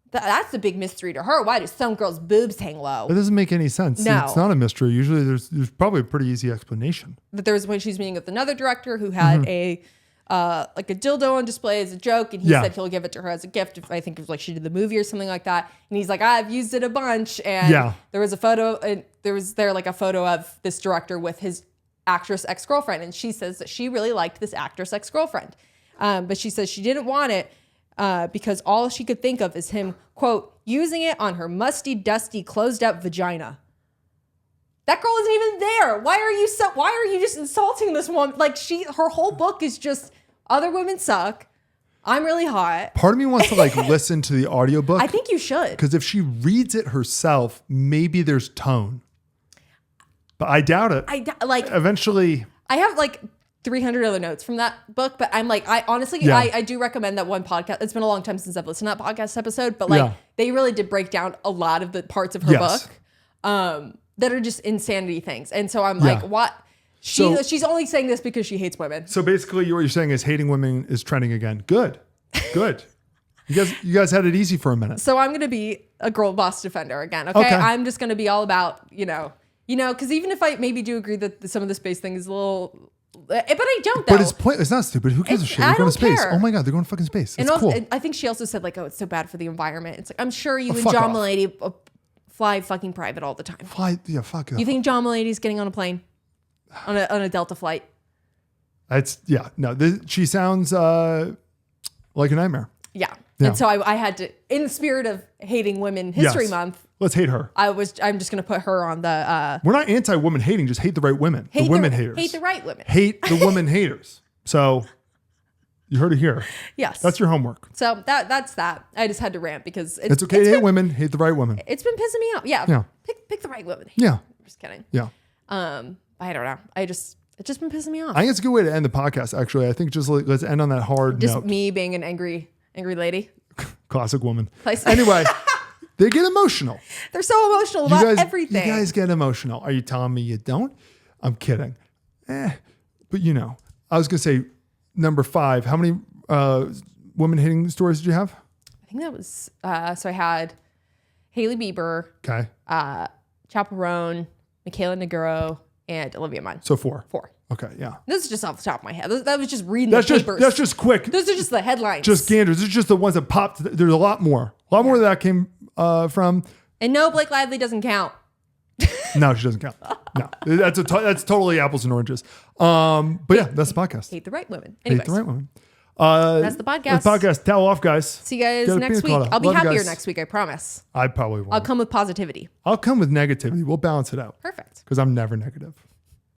That's the big mystery to her. Why do some girls' boobs hang low? That doesn't make any sense. No. It's not a mystery. Usually there's probably a pretty easy explanation. But there was when she's meeting with another director who had a dildo on display as a joke, and he said he'll give it to her as a gift if I think it was like she did the movie or something like that. And he's like, I've used it a bunch. And there was a photo, and there was a photo of this director with his actress ex-girlfriend, and she says that she really liked this actress ex-girlfriend, but she says she didn't want it because all she could think of is him, quote, using it on her musty, dusty, closed up vagina. That girl isn't even there. Why are you just insulting this woman? Like, her whole book is just other women suck. I'm really hot. Part of me wants to like listen to the audiobook. I think you should. Because if she reads it herself, maybe there's tone. But I doubt it. Eventually. I have like 300 other notes from that book, but I'm like, I do recommend that one podcast. It's been a long time since I've listened to that podcast episode, but like they really did break down a lot of the parts of her book. that are just insanity things. And so I'm like, what? She's only saying this because she hates women. So basically what you're saying is hating women is trending again. Good. You guys had it easy for a minute. So I'm going to be a girl boss defender again. Okay. I'm just going to be all about, because even if I maybe do agree that some of the space thing is a little, but I don't though. But it's not stupid. Who gives a shit? They're going to space. Oh my God, they're going to fucking space. That's cool. I think she also said like, oh, it's so bad for the environment. It's like, I'm sure you and John Mulaney fly fucking private all the time. Fuck. You think John Mulaney's getting on a plane? On a Delta flight? She sounds like a nightmare. Yeah. And so I had to, in the spirit of hating Women History Month. Let's hate her. I'm just going to put her on the... We're not anti-woman hating, just hate the right women. The women haters. Hate the right women. Hate the woman haters. So you heard it here. Yes. That's your homework. So that's that. I just had to rant because... It's okay to hate women, hate the right women. It's been pissing me off. Yeah. Pick the right women. Yeah. I'm just kidding. Yeah. I don't know. It's just been pissing me off. I think it's a good way to end the podcast, actually. I think just let's end on that hard note. Just me being an angry lady. Classic woman. Anyway, they get emotional. They're so emotional about everything. You guys get emotional. Are you telling me you don't? I'm kidding. But I was going to say number 5. How many women hating stories did you have? I think that was, so I had Hailey Bieber. Okay. Chaperone, Michaela Negro, and Olivia Munn. So 4. 4. Okay, yeah. This is just off the top of my head. That was just reading the papers. That's just quick. Those are just the headlines. Just ganders. These are just the ones that popped. There's a lot more. A lot more of that came from. And no, Blake Lively doesn't count. No, she doesn't count. No, that's totally apples and oranges. But yeah, that's the podcast. Hate the right women. Anyways. Hate the right women. That's the podcast. That's the podcast. Towel off, guys. See you guys next week. I'll be happier next week, I promise. I probably won't. I'll come with positivity. I'll come with negativity. We'll balance it out. Perfect. Because I'm never negative.